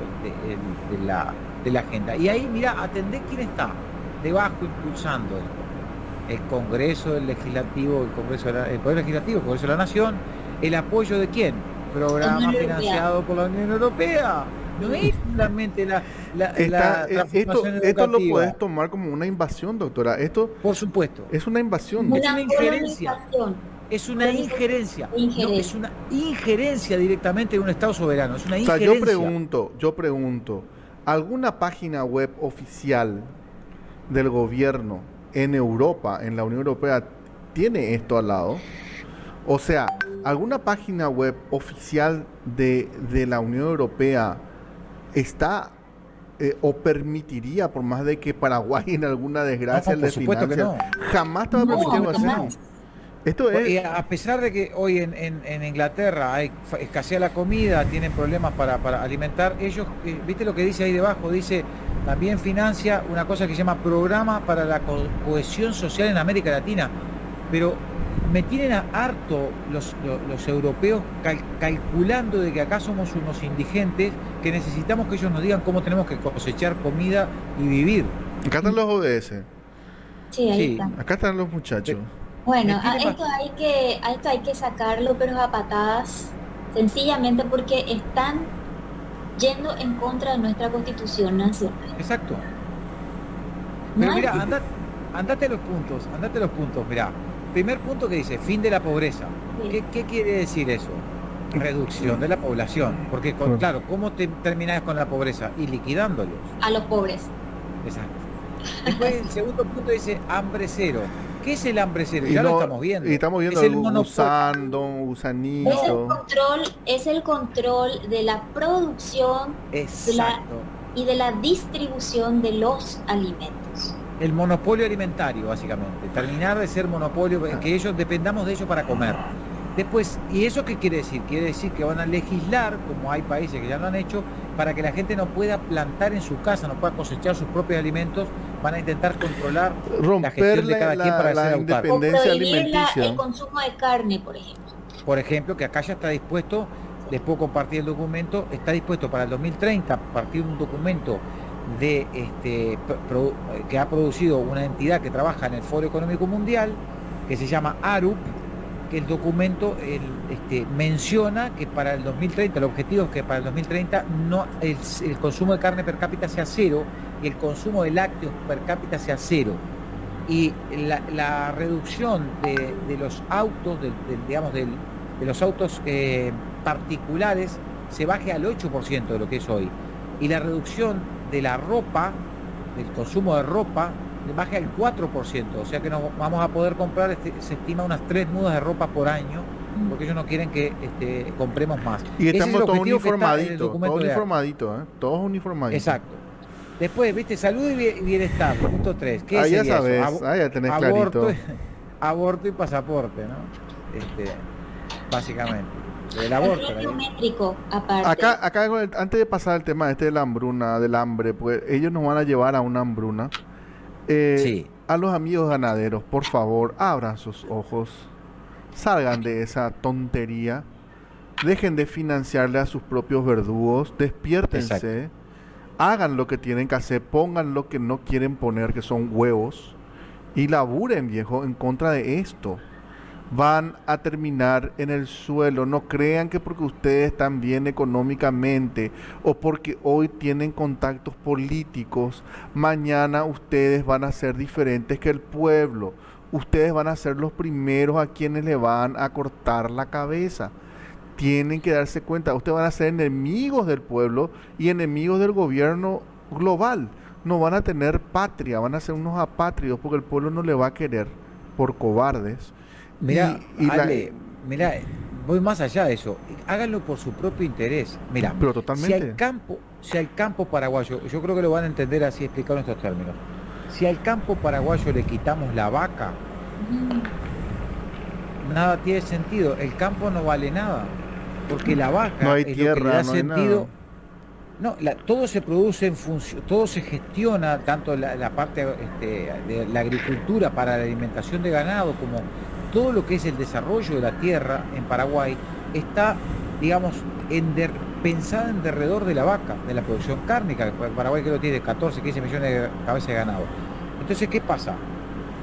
de la agenda. Y ahí, mira, atendé quién está debajo impulsando esto. El Congreso, el Legislativo, el Poder Legislativo, el Congreso de la Nación. ¿El apoyo de quién? Programa Unión financiado por la Unión Europea. No es solamente la Esto transformación lo educativa. puedes tomar como una invasión, doctora. Esto Por supuesto. es una invasión. Es una injerencia. colonización. Es una injerencia. No, Injerencia. es una injerencia directamente en un Estado soberano. Es una O sea, injerencia. yo pregunto, ¿alguna página web oficial del gobierno en Europa, en la Unión Europea, tiene esto al lado? O sea, ¿alguna página web oficial de la Unión Europea está o permitiría, por más de que Paraguay en alguna desgracia No, por supuesto que no. jamás te va a No, permitir algo así? jamás. Esto Y es... a pesar de que hoy en Inglaterra escasea la comida, tienen problemas para alimentar, ellos, ¿viste lo que dice ahí debajo? Dice, también financia una cosa que se llama Programa para la Cohesión Social en América Latina. Pero me tienen harto los europeos calculando de que acá somos unos indigentes, que necesitamos que ellos nos digan cómo tenemos que cosechar comida y vivir. Acá están los ODS, Sí, ahí Sí. está. acá están los muchachos. Bueno, Me tiene a esto hay que sacarlo, pero a patadas, sencillamente porque están yendo en contra de nuestra Constitución Nacional. Exacto. No Pero hay- mira, andate a los puntos, mira. Primer punto que dice, fin de la pobreza. Sí. ¿Qué quiere decir eso? Reducción de la población. Porque, claro, ¿cómo terminás con la pobreza? Y liquidándolos. a los pobres. Exacto. Después el segundo punto dice hambre cero. ¿Qué es el hambre cero? Y Ya no- lo estamos viendo. Y estamos viendo Es el el monopolio. gusanito. Es el control de la producción Exacto. y de la distribución de los alimentos. El monopolio alimentario, básicamente. Terminar de ser monopolio, que ellos dependamos de ellos para comer. Después, ¿y eso qué quiere decir? Quiere decir que van a legislar, como hay países que ya lo han hecho, para que la gente no pueda plantar en su casa, no pueda cosechar sus propios alimentos. Van a intentar controlar la Romper gestión de cada quien para la ser autarco. O independencia prohibir alimenticia. el consumo de carne, por ejemplo. Por ejemplo, que acá ya está dispuesto, les puedo compartir el documento, está dispuesto para el 2030 a partir de un documento de que ha producido una entidad que trabaja en el Foro Económico Mundial, que se llama ARUP, que el documento menciona que para el 2030, el objetivo es que para el 2030 el consumo de carne per cápita sea cero y el consumo de lácteos per cápita sea cero. Y la reducción de los autos, de los autos particulares, se baje al 8% de lo que es hoy. Y la reducción de la ropa, del consumo de ropa, baje al 4%. O sea que nos vamos a poder comprar, se estima, unas 3 mudas de ropa por año, porque ellos no quieren que compremos más. Y Ese es estamos el todos objetivo que está en el uniformaditos, documento todos de ARUP. uniformaditos, ¿eh? Todos uniformaditos. Exacto. Después, viste, salud y bienestar, punto 3. ¿Qué Ah, ya sería eso? sabes, ya tenés aborto, clarito. aborto y pasaporte, ¿no? Básicamente. El El aborto. red ¿no? biométrico, aparte. Acá antes de pasar al tema de la hambruna, del hambre, pues ellos nos van a llevar a una hambruna. Sí. A los amigos ganaderos, por favor, abran sus ojos, salgan de esa tontería, dejen de financiarle a sus propios verdugos, despiértense, Exacto. hagan lo que tienen que hacer, pongan lo que no quieren poner, que son huevos, y laburen, viejo, en contra de esto. Van a terminar en el suelo. No crean que porque ustedes están bien económicamente o porque hoy tienen contactos políticos, mañana ustedes van a ser diferentes que el pueblo. Ustedes van a ser los primeros a quienes le van a cortar la cabeza. Tienen que darse cuenta, ustedes van a ser enemigos del pueblo y enemigos del gobierno global. No van a tener patria, van a ser unos apátridos porque el pueblo no le va a querer por cobardes. Mirá, Y Ale, mirá, voy más allá de eso. Háganlo por su propio interés. Mirá, pero totalmente. si al campo paraguayo, yo creo que lo van a entender así explicado en estos términos. Si al campo paraguayo le quitamos la vaca, nada tiene sentido. El campo no vale nada, porque la vaca No hay es lo que tierra, le da no hay sentido. nada. No, todo se produce en función, todo se gestiona, tanto la parte de la agricultura para la alimentación de ganado, como todo lo que es el desarrollo de la tierra en Paraguay, está, digamos, pensada en derredor de la vaca, de la producción cárnica. Paraguay creo que tiene 14, 15 millones de cabezas de ganado. Entonces, ¿qué pasa?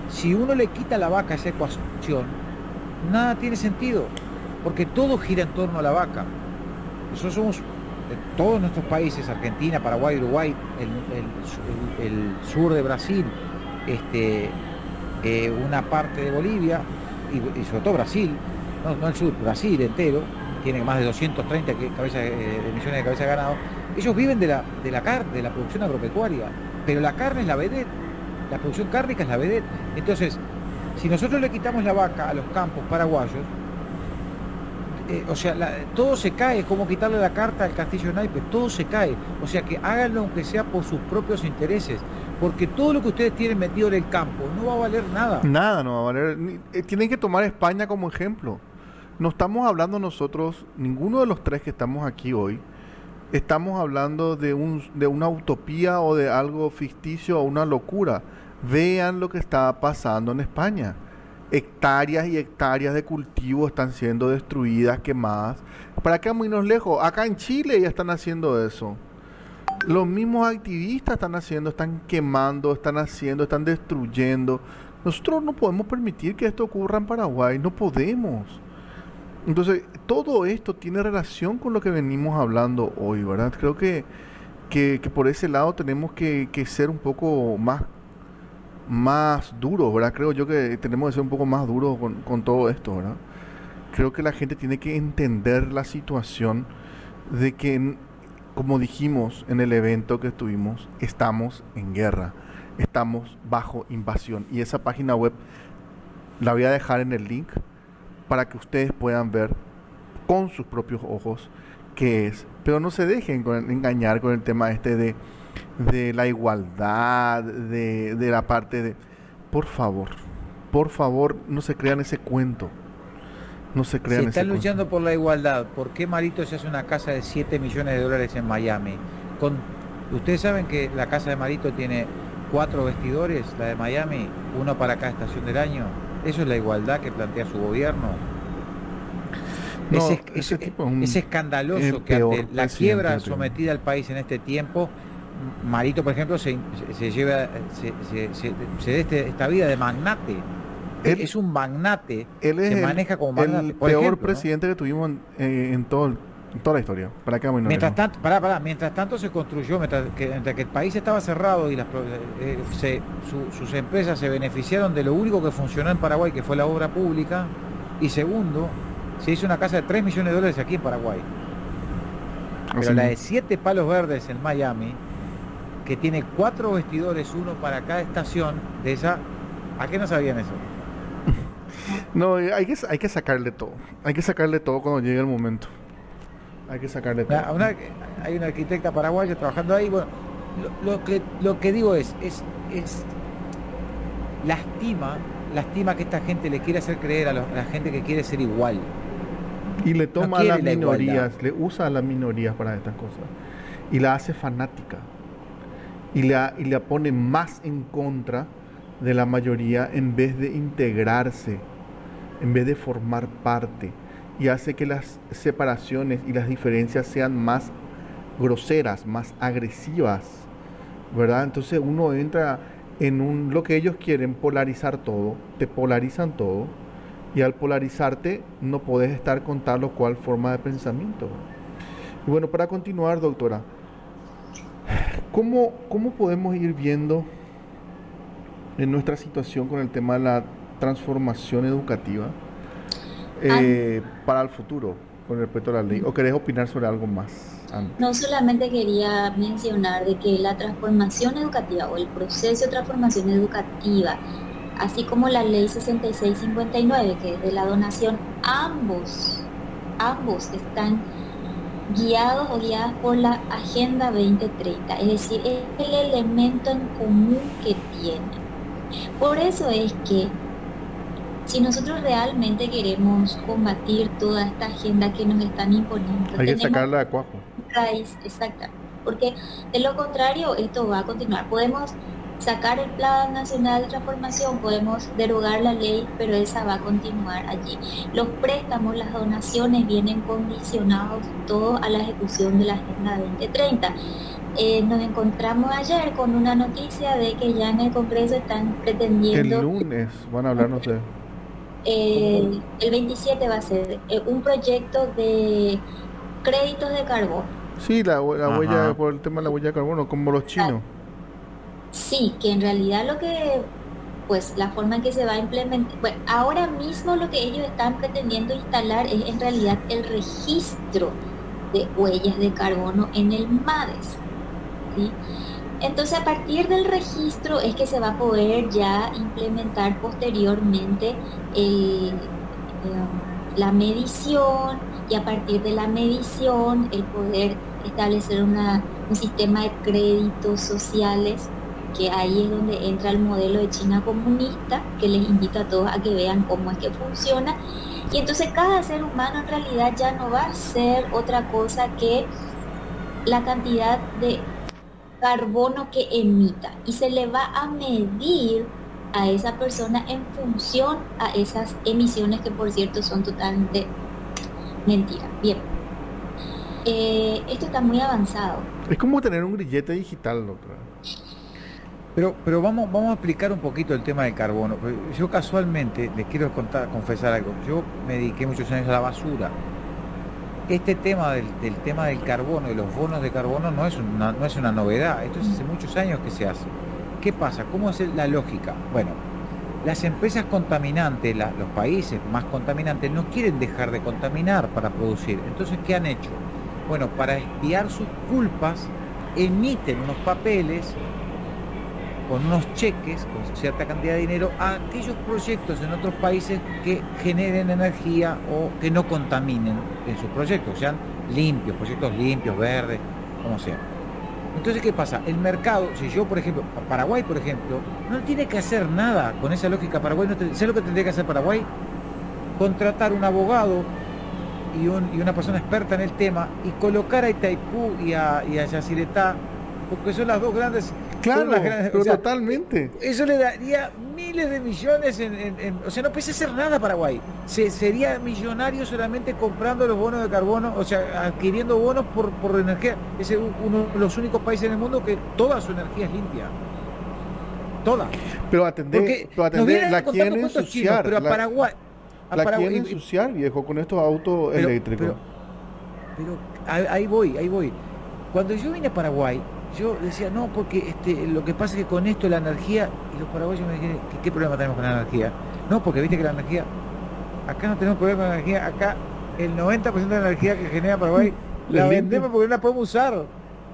Si uno le quita la vaca a esa ecuación, nada tiene sentido, porque todo gira en torno a la vaca. Nosotros somos de todos nuestros países, Argentina, Paraguay, Uruguay, el sur de Brasil, una parte de Bolivia y sobre todo Brasil, no el sur, Brasil entero, tiene más de 230 millones de cabezas de ganado. Ellos viven de la carne, de la producción agropecuaria, pero la carne es la vedette, la producción cárnica es la vedette. Entonces, si nosotros le quitamos la vaca a los campos paraguayos, todo se cae, es como quitarle la carta al castillo de naipes, todo se cae. O sea que háganlo aunque sea por sus propios intereses, porque todo lo que ustedes tienen metido en el campo no va a valer nada. Nada no va a valer. Tienen que tomar España como ejemplo. No estamos hablando nosotros, ninguno de los tres que estamos aquí hoy, estamos hablando de una utopía o de algo ficticio o una locura. Vean lo que está pasando en España. Hectáreas y hectáreas de cultivo están siendo destruidas, quemadas. ¿Para qué vamos a irnos lejos? Acá en Chile ya están haciendo eso. Los mismos activistas están quemando, están destruyendo. Nosotros no podemos permitir que esto ocurra en Paraguay, no podemos. Entonces, todo esto tiene relación con lo que venimos hablando hoy, ¿verdad? Creo que por ese lado tenemos que ser un poco más duros, ¿verdad? Creo yo que tenemos que ser un poco más duros con todo esto, ¿verdad? Creo que la gente tiene que entender la situación de que, como dijimos en el evento que estuvimos, estamos en guerra, estamos bajo invasión. Y esa página web la voy a dejar en el link para que ustedes puedan ver con sus propios ojos qué es. Pero no se dejen engañar con el tema de la igualdad, de la parte de... Por favor, no se crean ese cuento. No se crean ese cuento. Si están luchando por la igualdad, ¿por qué Marito se hace una casa de 7 millones de dólares en Miami? Ustedes saben que la casa de Marito tiene 4 vestidores, la de Miami, uno para cada estación del año. ¿Eso es la igualdad que plantea su gobierno? No, es escandaloso que ante la quiebra sometida al país en este tiempo, Marito, por ejemplo, se dé esta vida de magnate. Es un magnate, se maneja como magnate. El peor presidente que tuvimos en toda la historia. Mientras tanto se construyó, mientras que el país estaba cerrado y sus empresas se beneficiaron de lo único que funcionó en Paraguay, que fue la obra pública, y segundo, se hizo una casa de 3 millones de dólares aquí en Paraguay. Pero la de 7 palos verdes en Miami, que tiene 4 vestidores, uno para cada estación, de esa, ¿a qué no sabían eso? No, hay que sacarle todo. Hay que sacarle todo cuando llegue el momento. Hay que sacarle todo. Hay una arquitecta paraguaya trabajando ahí. Bueno, lo que digo es lastima que esta gente le quiera hacer creer a la gente que quiere ser igual. Y le toma a las minorías, le usa a las minorías para estas cosas. Y la hace fanática. Y la pone más en contra de la mayoría en vez de integrarse, en vez de formar parte. Y hace que las separaciones y las diferencias sean más groseras, más agresivas, ¿verdad? Entonces uno entra en lo que ellos quieren, polarizar todo, te polarizan todo, y al polarizarte no podés estar con tal o cual forma de pensamiento. Y bueno, para continuar, doctora, ¿cómo podemos ir viendo en nuestra situación con el tema de la transformación educativa para el futuro con respecto a la ley? ¿O querés opinar sobre algo más antes? No, solamente quería mencionar de que la transformación educativa o el proceso de transformación educativa, así como la ley 6659, que es de la donación, ambos están guiados o guiadas por la Agenda 2030, es decir, es el elemento en común que tienen. Por eso es que Si nosotros realmente queremos combatir toda esta agenda que nos están imponiendo, Hay que tenemos sacarla de cuajo. raíz exacta, porque de lo contrario esto va a continuar. Podemos sacar el Plan Nacional de Transformación, podemos derogar la ley, pero esa va a continuar allí. Los préstamos, las donaciones vienen condicionados todo a la ejecución de la Agenda 2030. Nos encontramos ayer con una noticia de que ya en el Congreso están El pretendiendo, lunes van a hablarnos de... el 27 va a ser un proyecto de créditos de carbono. Sí, la huella, Ajá. por el tema de la huella de carbono, como los chinos. Sí, que en realidad lo que, pues la forma en que se va a implementar, bueno, ahora mismo lo que ellos están pretendiendo instalar es en realidad el registro de huellas de carbono en el MADES, ¿sí? Entonces, a partir del registro es que se va a poder ya implementar posteriormente la medición, y a partir de la medición el poder establecer un sistema de créditos sociales, que ahí es donde entra el modelo de China comunista, que les invito a todos a que vean cómo es que funciona. Y entonces cada ser humano en realidad ya no va a ser otra cosa que la cantidad de carbono que emita, y se le va a medir a esa persona en función a esas emisiones, que por cierto son totalmente mentiras. Bien, esto está muy avanzado. Es como tener un grillete digital, otra. Pero vamos a explicar un poquito el tema del carbono. Yo casualmente, les quiero confesar algo, yo me dediqué muchos años a la basura. Este tema del tema del carbono, de los bonos de carbono, no es una novedad. Esto es hace muchos años que se hace. ¿Qué pasa? ¿Cómo es la lógica? Bueno, las empresas contaminantes, los países más contaminantes, no quieren dejar de contaminar para producir. Entonces, ¿qué han hecho? Bueno, para expiar sus culpas, emiten unos papeles con unos cheques, con cierta cantidad de dinero, a aquellos proyectos en otros países que generen energía o que no contaminen en sus proyectos, sean limpios, proyectos limpios, verdes, como sea. Entonces, ¿qué pasa? El mercado, si yo, por ejemplo, Paraguay, por ejemplo, no tiene que hacer nada con esa lógica. Paraguay, ¿sabes lo que tendría que hacer Paraguay? Contratar un abogado y una persona experta en el tema, y colocar a Itaipú y a Yacyretá, porque son las dos grandes... Claro, pero o sea, totalmente. eso le daría miles de millones o sea, no pese hacer nada Paraguay. Sería millonario solamente comprando los bonos de carbono, o sea, adquiriendo bonos por energía. Es uno de los únicos países en el mundo que toda su energía es limpia. Toda. Pero Porque nos atender, vienen la contando quieren cuentos chinos, ensuciar. pero a Paraguay... La quieren ensuciar, viejo, con estos autos eléctricos. Pero ahí voy. Cuando yo vine a Paraguay, yo decía, no, porque lo que pasa es que con esto la energía, y los paraguayos me dijeron, ¿qué problema tenemos con la energía? No, porque viste que la energía, acá no tenemos problema con la energía, acá el 90% de la energía que genera Paraguay la vendemos porque no la podemos usar.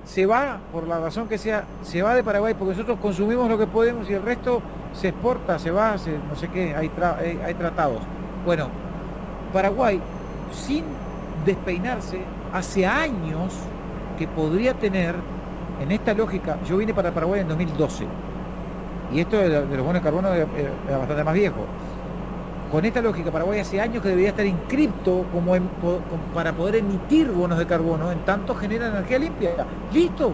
Se va, por la razón que sea, se va de Paraguay porque nosotros consumimos lo que podemos y el resto se exporta, se va, no sé qué, hay tratados. Bueno, Paraguay, sin despeinarse, hace años que podría tener, en esta lógica, yo vine para Paraguay en 2012, y esto de los bonos de carbono era bastante más viejo. Con esta lógica, Paraguay hace años que debería estar inscripto para poder emitir bonos de carbono, en tanto genera energía limpia. ¡Listo!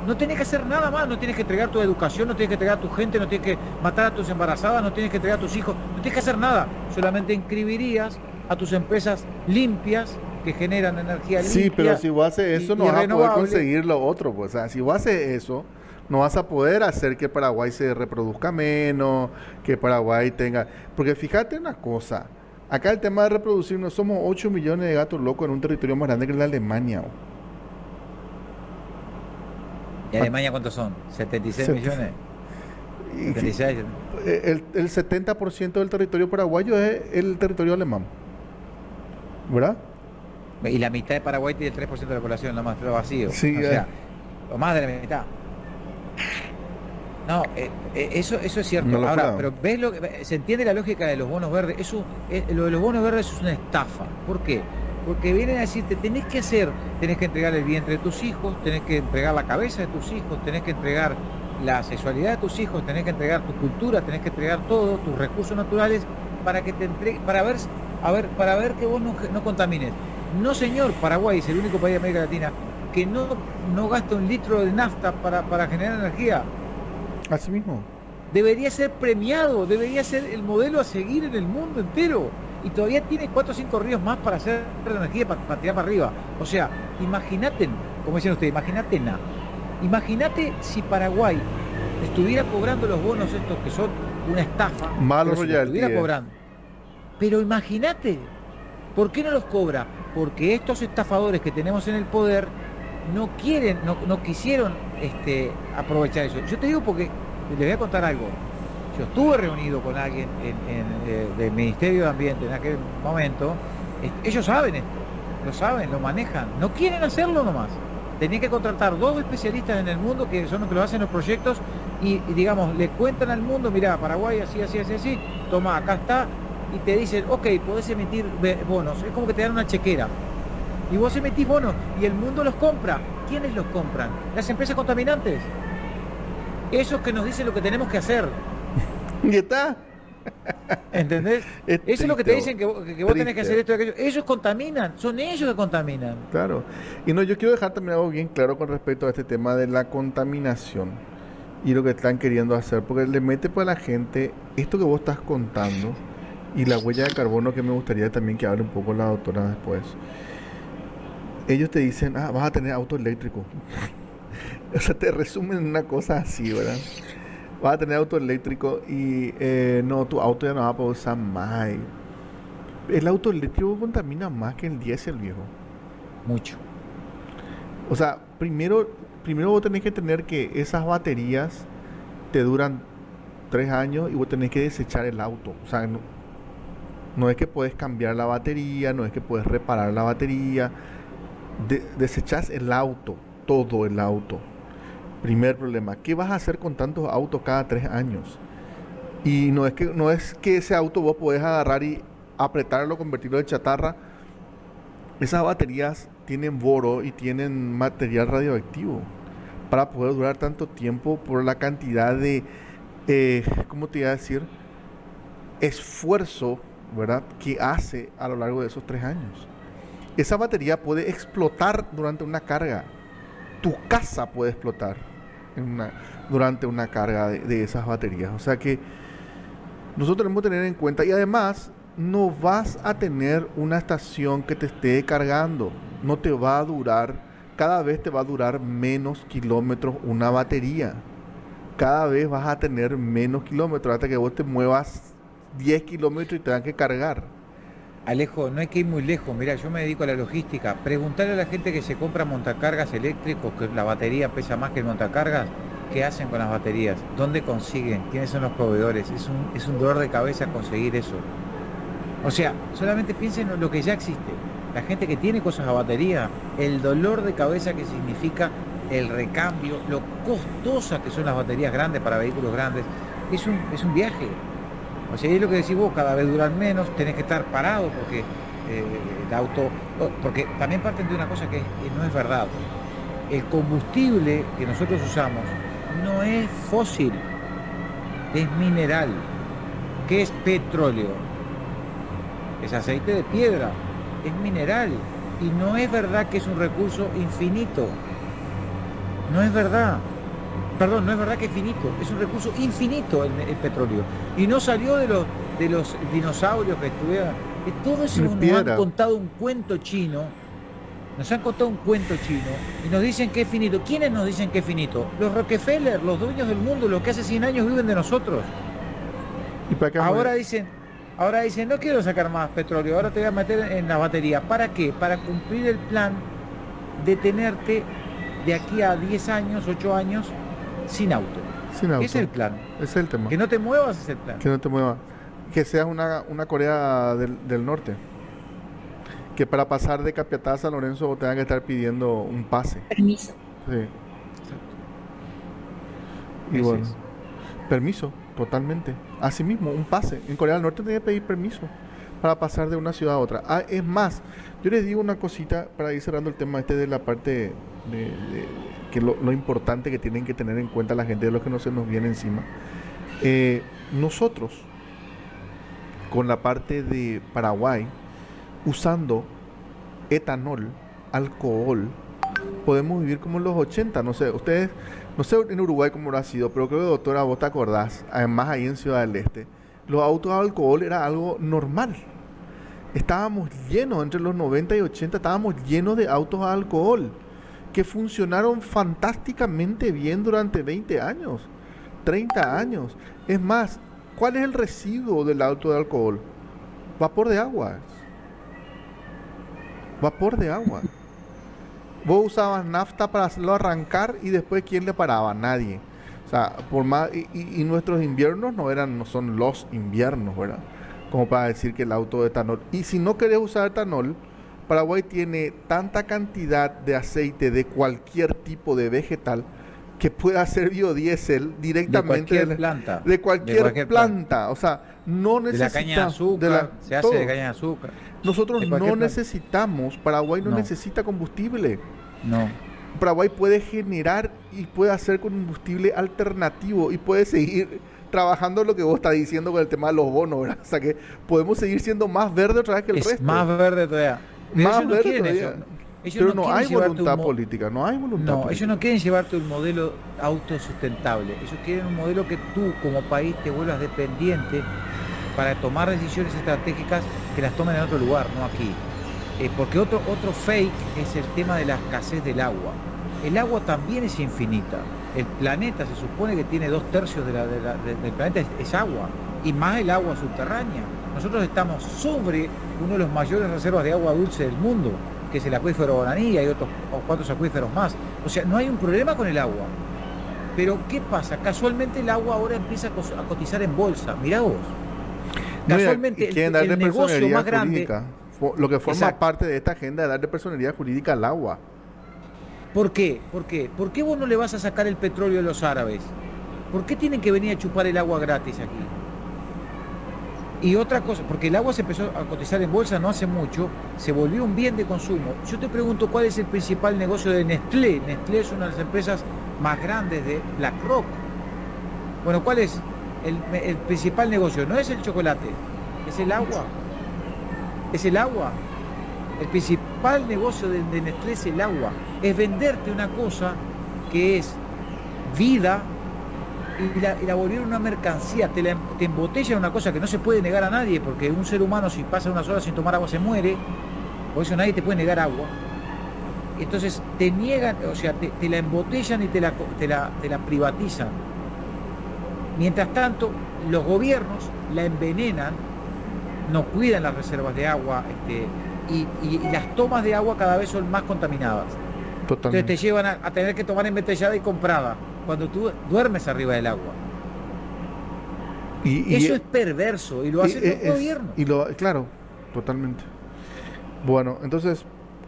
No tienes que hacer nada más, no tienes que entregar tu educación, no tienes que entregar a tu gente, no tienes que matar a tus embarazadas, no tienes que entregar a tus hijos, no tienes que hacer nada. Solamente inscribirías a tus empresas limpias que generan energía limpia. Sí, pero si vos haces eso no vas a poder conseguir lo otro. Pues. O sea, si vos haces eso, no vas a poder hacer que Paraguay se reproduzca menos, que Paraguay tenga... Porque fíjate una cosa, acá el tema de reproducirnos, somos 8 millones de gatos locos en un territorio más grande que la Alemania. ¿Y Alemania cuántos son? ¿76 millones? 76. El 70% del territorio paraguayo es el territorio alemán. ¿Verdad? Y la mitad de Paraguay tiene el 3% de la población, no más, lo vacío. Sí, o sea, o más de la mitad. No, eso es cierto. No ahora, pero ves se entiende la lógica de los bonos verdes. Lo de los bonos verdes es una estafa. ¿Por qué? Porque vienen a decirte, tenés que entregar el vientre de tus hijos, tenés que entregar la cabeza de tus hijos, tenés que entregar la sexualidad de tus hijos, tenés que entregar tu cultura, tenés que entregar todo, tus recursos naturales, para que te entregue, para ver que vos no contamines. No, señor, Paraguay es el único país de América Latina que no gasta un litro de nafta para generar energía. Así mismo. Debería ser premiado, debería ser el modelo a seguir en el mundo entero. Y todavía tiene 4 o 5 ríos más para hacer energía, para tirar para arriba. O sea, imagínate, como dicen ustedes, imagínate si Paraguay estuviera cobrando los bonos estos que son una estafa. Malo si los estuviera cobrando. Pero imagínate, ¿por qué no los cobra? Porque estos estafadores que tenemos en el poder no quisieron aprovechar eso. Yo te digo porque les voy a contar algo. Yo estuve reunido con alguien del Ministerio de Ambiente en aquel momento. Ellos saben esto, lo saben, lo manejan. No quieren hacerlo nomás. Tenían que contratar 2 especialistas en el mundo que son los que lo hacen los proyectos y digamos, le cuentan al mundo, mirá, Paraguay así, toma, acá está, y te dicen, ok, podés emitir bonos. Es como que te dan una chequera. Y vos emitís bonos y el mundo los compra. ¿Quiénes los compran? Las empresas contaminantes. Esos que nos dicen lo que tenemos que hacer. ¿Y está? ¿Entendés? Eso es lo que te dicen que vos tenés que hacer esto y aquello. Ellos contaminan, son ellos que contaminan. Claro. Y no, yo quiero dejar también algo bien claro con respecto a este tema de la contaminación y lo que están queriendo hacer, porque le mete para la gente esto que vos estás contando y la huella de carbono, que me gustaría también que hable un poco la doctora después. Ellos te dicen, vas a tener auto eléctrico. O sea, te resumen una cosa así, ¿verdad? Vas a tener auto eléctrico y no, tu auto ya no va a poder usar más. El auto eléctrico contamina más que el diésel, viejo. Mucho. O sea, primero vos tenés que tener que esas baterías te duran 3 años y vos tenés que desechar el auto. O sea, no es que puedes cambiar la batería, no es que puedes reparar la batería. Desechás el auto, todo el auto. Primer problema, ¿qué vas a hacer con tantos autos cada 3 años? Y no es que ese auto vos podés agarrar y apretarlo, convertirlo en chatarra. Esas baterías tienen boro y tienen material radioactivo para poder durar tanto tiempo por la cantidad de, ¿cómo te iba a decir? Esfuerzo, ¿verdad?, que hace a lo largo de esos 3 años. Esa batería puede explotar durante una carga. Tu casa puede explotar durante una carga de esas baterías. O sea que nosotros tenemos que tener en cuenta, y además no vas a tener una estación que te esté cargando. No te va a durar, cada vez te va a durar menos kilómetros una batería. Cada vez vas a tener menos kilómetros hasta que vos te muevas 10 kilómetros y te dan que cargar. Alejo, no hay que ir muy lejos. Mira, yo me dedico a la logística. Preguntarle a la gente que se compra montacargas eléctricos, que la batería pesa más que el montacargas, ¿qué hacen con las baterías? ¿Dónde consiguen? ¿Quiénes son los proveedores? Es un dolor de cabeza conseguir eso. O sea, solamente piensen en lo que ya existe. La gente que tiene cosas a batería, el dolor de cabeza que significa el recambio, lo costosas que son las baterías grandes para vehículos grandes, es un viaje. O sea, es lo que decís vos, cada vez duran menos, tenés que estar parado porque el auto... Porque también parten de una cosa que no es verdad. El combustible que nosotros usamos no es fósil, es mineral. ¿Qué es petróleo? Es aceite de piedra, es mineral. Y no es verdad que es un recurso infinito. No es verdad. Perdón, no es verdad que es finito, es un recurso infinito el petróleo. Y no salió de los dinosaurios que estuvieron. Todo eso nos han contado un cuento chino. Nos han contado un cuento chino y nos dicen que es finito. ¿Quiénes nos dicen que es finito? Los Rockefeller, los dueños del mundo, los que hace 100 años viven de nosotros. ¿Y para qué ahora dicen, no quiero sacar más petróleo, ahora te voy a meter en la batería. ¿Para qué? Para cumplir el plan de tenerte de aquí a 10 años, 8 años, sin auto. Ese es el plan. Ese es el tema. Que no te muevas es el plan. Que no te muevas. Que seas una Corea del Norte. Que para pasar de Capiatá a San Lorenzo tengan que estar pidiendo un pase. Permiso. Sí. Y bueno, permiso, totalmente. Así mismo, un pase. En Corea del Norte tenés que pedir permiso para pasar de una ciudad a otra. Es más, yo les digo una cosita para ir cerrando el tema de la parte de que lo importante que tienen que tener en cuenta la gente de lo que no se nos viene encima. Nosotros, con la parte de Paraguay, usando etanol, alcohol, podemos vivir como en los 80. No sé, ustedes, no sé en Uruguay cómo habrá sido, pero creo que, doctora, vos te acordás, además ahí en Ciudad del Este, los autos a alcohol era algo normal. Estábamos llenos, entre los 90 y 80, estábamos llenos de autos a alcohol, que funcionaron fantásticamente bien durante 20 años, 30 años. Es más, ¿cuál es el residuo del auto de alcohol? Vapor de agua. Vapor de agua. Vos usabas nafta para hacerlo arrancar y después ¿quién le paraba? Nadie. O sea, por más y nuestros inviernos no son los inviernos, ¿verdad? Como para decir que el auto de etanol. Y si no querés usar etanol, Paraguay tiene tanta cantidad de aceite de cualquier tipo de vegetal que puede hacer biodiesel directamente de cualquier planta. O sea, no necesitamos... De la caña de azúcar, se hace de caña de azúcar. Nosotros no necesitamos, Paraguay no necesita combustible. No. Paraguay puede generar y puede hacer combustible alternativo y puede seguir trabajando lo que vos estás diciendo con el tema de los bonos, ¿verdad? O sea que podemos seguir siendo más verde otra vez que el resto. Más verde todavía. Más verde todavía. Pero no hay voluntad política, no hay voluntad política. Ellos no quieren llevarte un modelo autosustentable. Ellos quieren un modelo que tú como país te vuelvas dependiente para tomar decisiones estratégicas que las tomen en otro lugar, no aquí. Porque otro fake es el tema de la escasez del agua. El agua también es infinita. El planeta se supone que tiene 2/3 del planeta es agua, y más el agua subterránea. Nosotros estamos sobre uno de los mayores reservas de agua dulce del mundo, que es el acuífero Guaraní, y hay otros cuantos acuíferos más. O sea, no hay un problema con el agua. Pero ¿qué pasa? Casualmente el agua ahora empieza a cotizar en bolsa. Mirá vos. Casualmente el negocio más grande... Lo que forma parte de esta agenda de darle personalidad jurídica al agua. ¿Por qué? ¿Por qué vos no le vas a sacar el petróleo a los árabes? ¿Por qué tienen que venir a chupar el agua gratis aquí? Y otra cosa, porque el agua se empezó a cotizar en bolsa no hace mucho, se volvió un bien de consumo. Yo te pregunto, ¿cuál es el principal negocio de Nestlé? Nestlé es una de las empresas más grandes de BlackRock. Bueno, ¿cuál es el principal negocio? No es el chocolate, es el agua. Es el agua. El principal negocio de Nestlé es el agua. Es venderte una cosa que es vida y la volvieron una mercancía. Te embotellan una cosa que no se puede negar a nadie, porque un ser humano si pasa unas horas sin tomar agua se muere. Por eso nadie te puede negar agua. Entonces te niegan, o sea, te la embotellan y te la privatizan. Mientras tanto, los gobiernos la envenenan, no cuidan las reservas de agua, y las tomas de agua cada vez son más contaminadas. Totalmente. Entonces te llevan a tener que tomar embotellada y comprada cuando tú duermes arriba del agua. Eso es perverso y lo hacen los gobiernos. Claro, totalmente. Bueno, entonces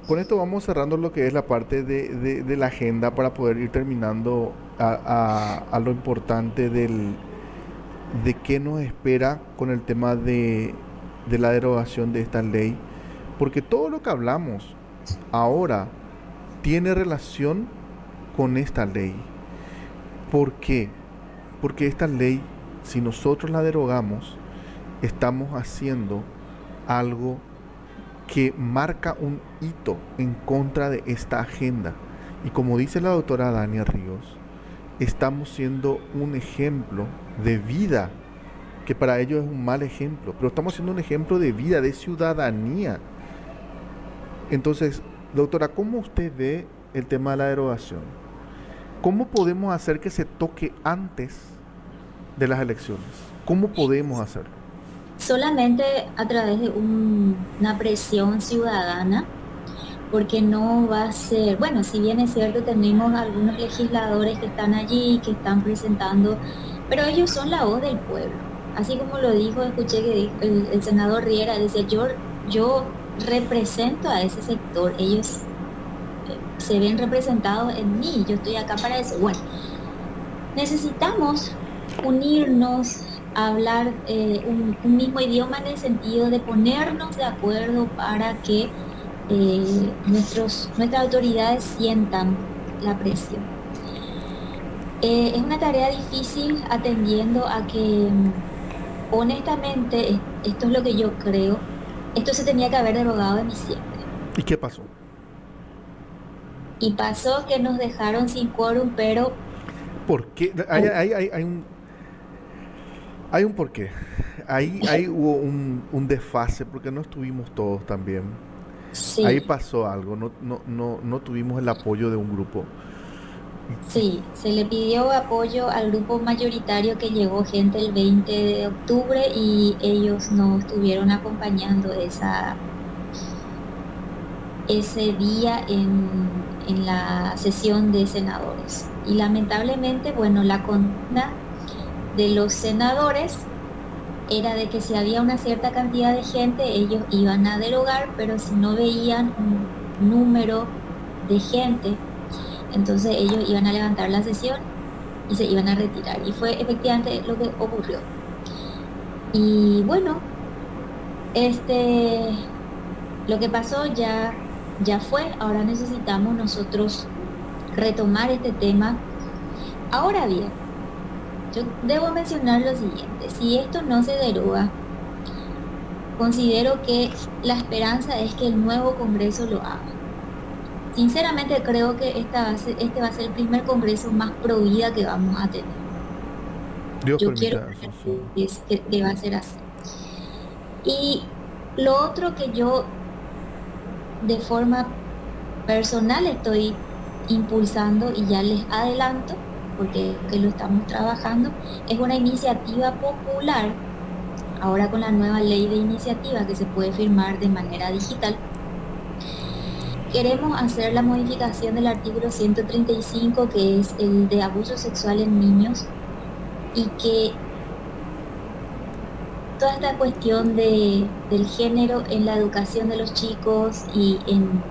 con esto vamos cerrando lo que es la parte de la agenda para poder ir terminando a lo importante de qué nos espera con el tema de la derogación de esta ley, porque todo lo que hablamos ahora tiene relación con esta ley. ¿Por qué? Porque esta ley, si nosotros la derogamos, estamos haciendo algo que marca un hito en contra de esta agenda. Y como dice la doctora Dania Ríos, estamos siendo un ejemplo de vida, que para ellos es un mal ejemplo, pero estamos siendo un ejemplo de vida, de ciudadanía. Entonces, doctora, ¿cómo usted ve el tema de la derogación? ¿Cómo podemos hacer que se toque antes de las elecciones? ¿Cómo podemos hacerlo? Solamente a través de una presión ciudadana, porque no va a ser, bueno, si bien es cierto, tenemos algunos legisladores que están allí, que están presentando, pero ellos son la voz del pueblo. Así como lo dijo, escuché que el senador Riera decía, yo represento a ese sector, ellos se ven representados en mí, yo estoy acá para eso. Bueno, necesitamos unirnos, hablar un mismo idioma, en el sentido de ponernos de acuerdo para que nuestras autoridades sientan la presión. Es una tarea difícil, atendiendo a que honestamente, esto es lo que yo creo, esto se tenía que haber derogado en diciembre. ¿Y qué pasó? Y pasó que nos dejaron sin quórum, pero ¿Por qué? Hay un porqué. Ahí hubo un desfase porque no estuvimos todos también. Ahí sí, pasó algo, no tuvimos el apoyo de un grupo. sí, se le pidió apoyo al grupo mayoritario que llegó gente el 20 de octubre y ellos no estuvieron acompañando ese día en la sesión de senadores. Y lamentablemente, bueno, la consigna de los senadores era de que si había una cierta cantidad de gente, ellos iban a derogar, pero si no veían un número de gente, entonces ellos iban a levantar la sesión y se iban a retirar. Y fue efectivamente lo que ocurrió. Y bueno, este, lo que pasó ya fue, ahora necesitamos nosotros retomar este tema. Ahora bien, yo debo mencionar lo siguiente, si esto no se deroga, considero que la esperanza es que el nuevo Congreso lo haga. Sinceramente creo que este va a ser el primer Congreso más pro vida que vamos a tener. Dios Yo quiero permita eso. Sí. creer que va a ser así. Y lo otro que yo de forma personal estoy impulsando y ya les adelanto, porque que lo estamos trabajando, es una iniciativa popular, ahora con la nueva ley de iniciativa que se puede firmar de manera digital. Queremos hacer la modificación del artículo 135, que es el de abuso sexual en niños, y que toda esta cuestión del género en la educación de los chicos y en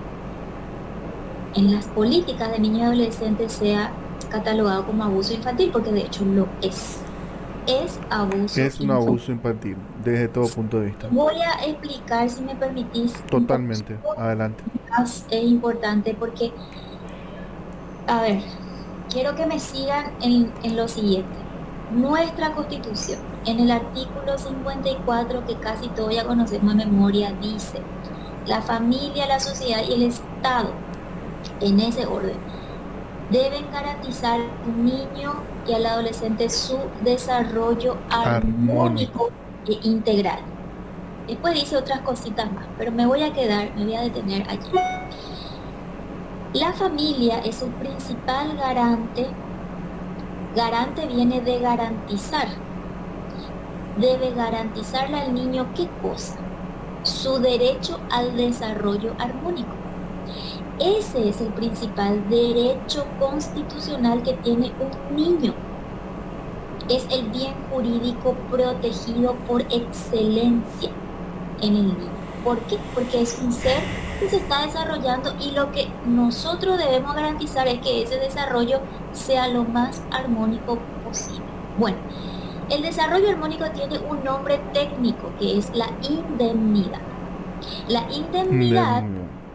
las políticas de niños y adolescentes sea catalogado como abuso infantil, porque de hecho lo es. Es abuso Es un infantil. abuso infantil, desde todo punto de vista. Voy a explicar, si me permitís, un Totalmente. poquito Adelante. más, es importante porque, a ver, quiero que me sigan en lo siguiente. Nuestra Constitución, en el artículo 54, que casi todos ya conocemos de memoria, dice: la familia, la sociedad y el Estado, en ese orden, deben garantizar al niño y al adolescente su desarrollo Armónico. armónico e integral. Después dice otras cositas más, pero me voy a detener allí. La familia es el principal garante. Garante viene de garantizar. Debe garantizarle al niño, ¿qué cosa? Su derecho al desarrollo armónico. Ese es el principal derecho constitucional que tiene un niño. Es el bien jurídico protegido por excelencia en el niño. ¿Por qué? Porque es un ser que se está desarrollando y lo que nosotros debemos garantizar es que ese desarrollo sea lo más armónico posible. Bueno, el desarrollo armónico tiene un nombre técnico que es la indemnidad. La indemnidad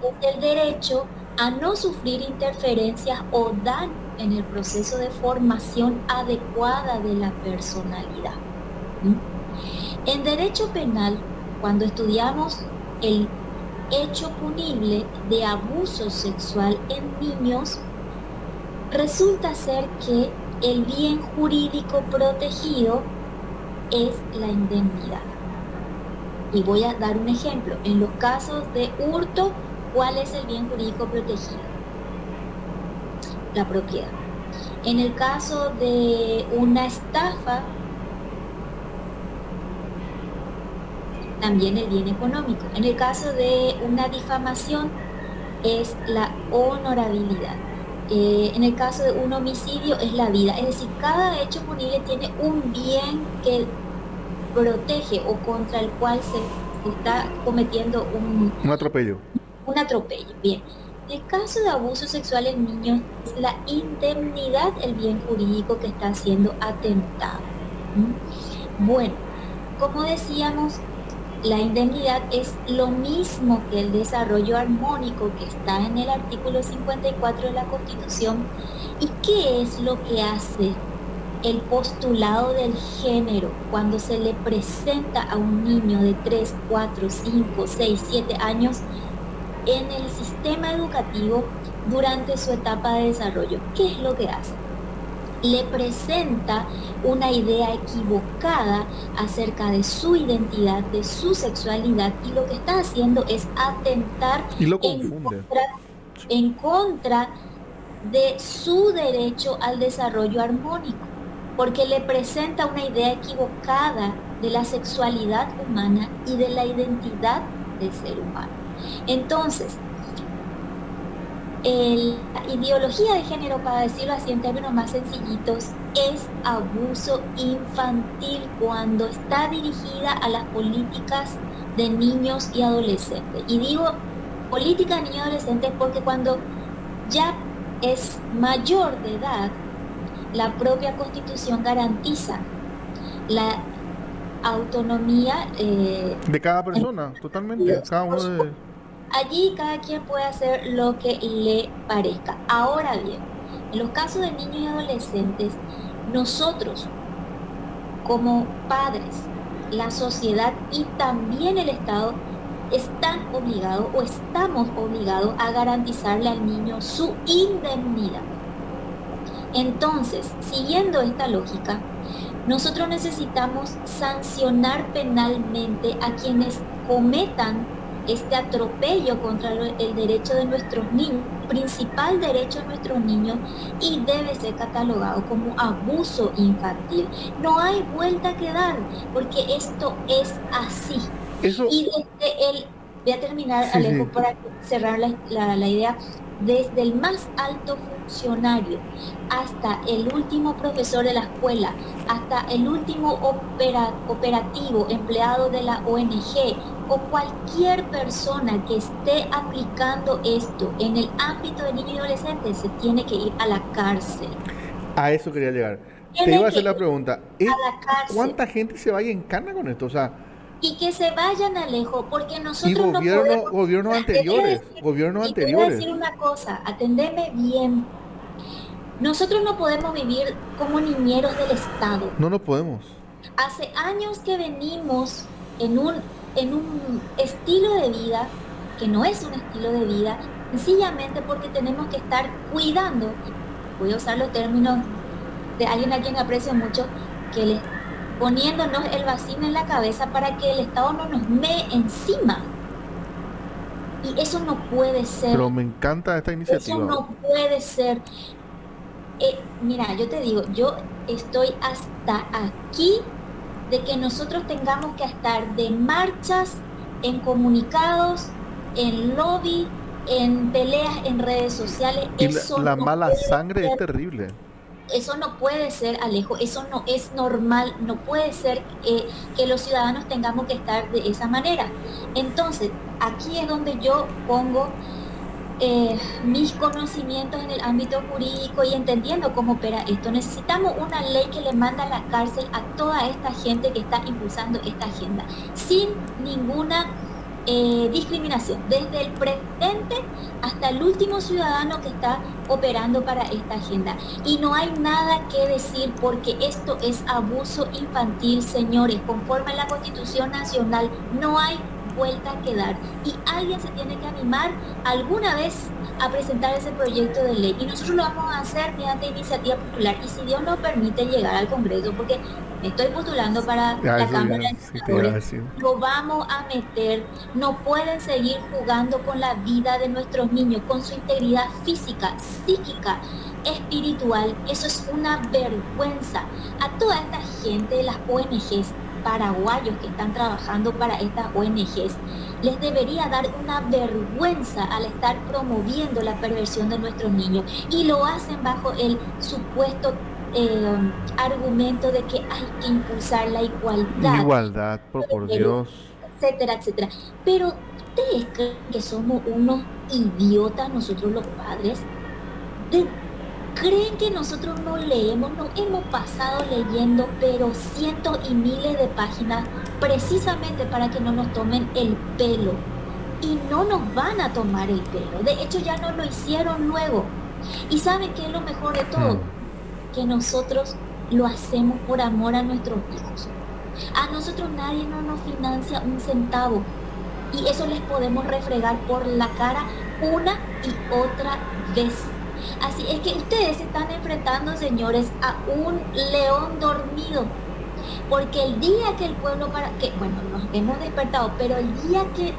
es el derecho a no sufrir interferencias o daño en el proceso de formación adecuada de la personalidad. En derecho penal, cuando estudiamos el hecho punible de abuso sexual en niños, resulta ser que el bien jurídico protegido es la indemnidad. Y voy a dar un ejemplo. En los casos de hurto, ¿cuál es el bien jurídico protegido? La propiedad. En el caso de una estafa, también el bien económico. En el caso de una difamación, es la honorabilidad. En el caso de un homicidio, es la vida. Es decir, cada hecho punible tiene un bien que protege o contra el cual se está cometiendo Un atropello. un atropello. Bien. En el caso de abuso sexual en niños, es la indemnidad el bien jurídico que está siendo atentado. Bueno, como decíamos, la indemnidad es lo mismo que el desarrollo armónico que está en el artículo 54 de la Constitución. ¿Y qué es lo que hace el postulado del género cuando se le presenta a un niño de 3, 4, 5, 6, 7 años en el sistema educativo durante su etapa de desarrollo. ¿Qué es lo que hace? Le presenta una idea equivocada acerca de su identidad, de su sexualidad, y lo que está haciendo es atentar Y lo confunde. en contra de su derecho al desarrollo armónico, porque le presenta una idea equivocada de la sexualidad humana y de la identidad del ser humano. Entonces, la ideología de género, para decirlo así en términos más sencillitos, es abuso infantil cuando está dirigida a las políticas de niños y adolescentes. Y digo política de niños y adolescentes porque cuando ya es mayor de edad, la propia Constitución garantiza la autonomía de cada persona, totalmente. Cada uno de... Allí cada quien puede hacer lo que le parezca. Ahora bien, en los casos de niños y adolescentes, nosotros como padres, la sociedad y también el Estado están obligados o estamos obligados a garantizarle al niño su indemnidad. Entonces, siguiendo esta lógica, nosotros necesitamos sancionar penalmente a quienes cometan este atropello contra el derecho de nuestros niños, principal derecho de nuestros niños, y debe ser catalogado como abuso infantil. No hay vuelta que dar, porque esto es así. Eso... Y desde el, voy a terminar, sí, Alejo, sí, para cerrar la idea, desde el más alto funcionario hasta el último profesor de la escuela, hasta el último operativo, empleado de la ONG, o cualquier persona que esté aplicando esto en el ámbito de niños y adolescentes, se tiene que ir a la cárcel. A eso quería llegar. Te iba a hacer la pregunta. ¿Cuánta gente se vaya en cana con esto? O sea, y que se vayan, Alejo, porque nosotros y gobiernos anteriores. Te voy a decir una cosa, atendeme bien. Nosotros no podemos vivir como niñeros del Estado. No podemos. Hace años que venimos en un estilo de vida que no es un estilo de vida, sencillamente porque tenemos que estar cuidando, voy a usar los términos de alguien a quien aprecio mucho, que poniéndonos el vacío en la cabeza para que el Estado no nos mee encima. Y eso no puede ser. Pero me encanta esta iniciativa. Eso no puede ser. Mira, yo te digo, yo estoy hasta aquí de que nosotros tengamos que estar de marchas, en comunicados, en lobby, en peleas en redes sociales. Y eso la mala sangre es terrible. Eso no puede ser, Alejo, eso no es normal, no puede ser que los ciudadanos tengamos que estar de esa manera. Entonces, aquí es donde yo pongo mis conocimientos en el ámbito jurídico y entendiendo cómo opera esto. Necesitamos una ley que le manda a la cárcel a toda esta gente que está impulsando esta agenda, sin ninguna discriminación, desde el presidente hasta el último ciudadano que está operando para esta agenda. Y no hay nada que decir porque esto es abuso infantil, señores. Conforme a la Constitución Nacional, no hay vuelta que dar. Y alguien se tiene que animar alguna vez a presentar ese proyecto de ley. Y nosotros lo vamos a hacer mediante iniciativa popular. Y si Dios nos permite llegar al Congreso, porque estoy postulando para la Cámara de Senadores, lo vamos a meter. No pueden seguir jugando con la vida de nuestros niños, con su integridad física, psíquica, espiritual. Eso es una vergüenza. A toda esta gente de las ONGs, paraguayos que están trabajando para estas ONGs, les debería dar una vergüenza al estar promoviendo la perversión de nuestros niños, y lo hacen bajo el supuesto argumento de que hay que impulsar la igualdad, por Dios, etcétera, etcétera. Pero ¿ustedes creen que somos unos idiotas nosotros los padres? ¿Creen que nosotros no leemos? Nos hemos pasado leyendo, pero cientos y miles de páginas, precisamente para que no nos tomen el pelo. Y no nos van a tomar el pelo. De hecho, ya no lo hicieron luego. ¿Y saben qué es lo mejor de todo? Que nosotros lo hacemos por amor a nuestros hijos. A nosotros nadie no nos financia un centavo y eso les podemos refregar por la cara una y otra vez. Así es que ustedes se están enfrentando, señores, a un león dormido. Porque el día que el pueblo bueno, nos hemos despertado, pero el día que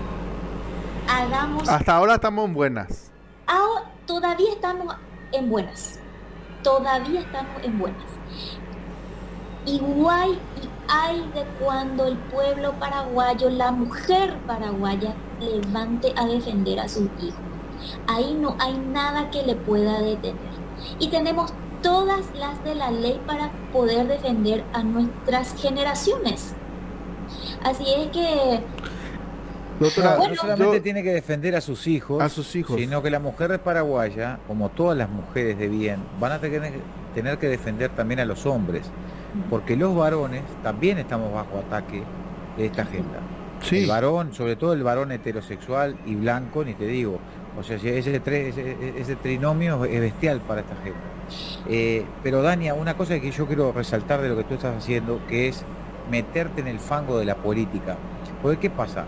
hagamos... Hasta ahora estamos en buenas. Ahora, todavía estamos en buenas. Todavía estamos en buenas. Igual y hay de cuando el pueblo paraguayo, la mujer paraguaya, levante a defender a sus hijos. Ahí no hay nada que le pueda detener. Y tenemos todas las de la ley para poder defender a nuestras generaciones. Así es que... Doctora, no solamente tiene que defender a sus hijos, sino que la mujer paraguaya, como todas las mujeres de bien, van a tener que defender también a los hombres, porque los varones también estamos bajo ataque de esta agenda. Sí. El varón, sobre todo el varón heterosexual y blanco, ni te digo, o sea, ese trinomio es bestial para esta gente. Pero Dania, una cosa que yo quiero resaltar de lo que tú estás haciendo, que es meterte en el fango de la política. Porque ¿qué pasa?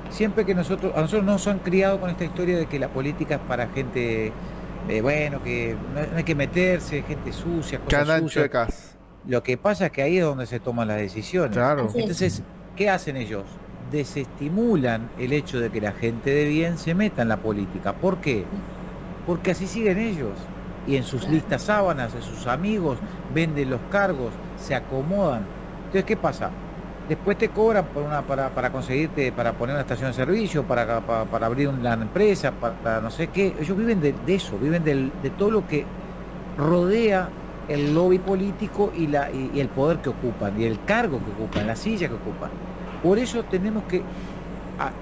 Siempre que a nosotros nos han criado con esta historia de que la política es para gente, bueno, que no hay que meterse, gente sucia, cosas sucias. Lo que pasa es que ahí es donde se toman las decisiones. Claro. Entonces, ¿qué hacen ellos? Desestimulan el hecho de que la gente de bien se meta en la política. ¿Por qué? Porque así siguen ellos. Y en sus listas sábanas, en sus amigos, venden los cargos, se acomodan. Entonces, ¿qué pasa? Después te cobran para conseguirte, para poner una estación de servicio, para abrir una empresa, para no sé qué. Ellos viven de eso, viven de todo lo que rodea el lobby político y el poder que ocupan, y el cargo que ocupan, la silla que ocupan. Por eso tenemos que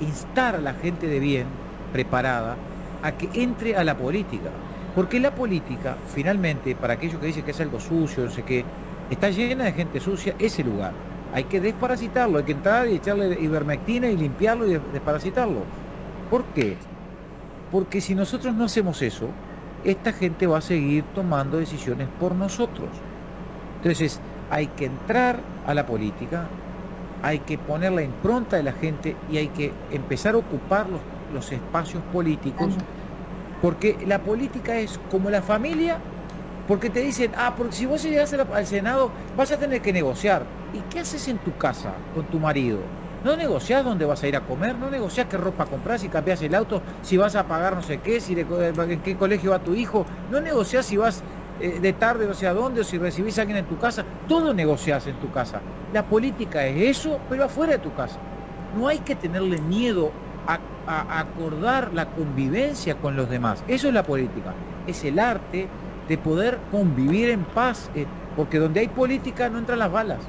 instar a la gente de bien, preparada, a que entre a la política. Porque la política, finalmente, para aquellos que dicen que es algo sucio, no sé qué, está llena de gente sucia ese lugar. Hay que desparasitarlo, hay que entrar y echarle ivermectina y limpiarlo y desparasitarlo. ¿Por qué? Porque si nosotros no hacemos eso, esta gente va a seguir tomando decisiones por nosotros. Entonces, hay que entrar a la política, hay que poner la impronta de la gente y hay que empezar a ocupar los espacios políticos, porque la política es como la familia. Porque te dicen, porque si vos llegas al Senado vas a tener que negociar. ¿Y qué haces en tu casa con tu marido? ¿No negociás dónde vas a ir a comer? ¿No negociás qué ropa compras, si cambiás el auto, si vas a pagar no sé qué, en qué colegio va tu hijo? ¿No negociás si vas de tarde no sé a dónde, o si recibís a alguien en tu casa? Todo negociás en tu casa. La política es eso, pero afuera de tu casa. No hay que tenerle miedo a acordar la convivencia con los demás. Eso es la política. Es el arte de poder convivir en paz, porque donde hay política no entran las balas,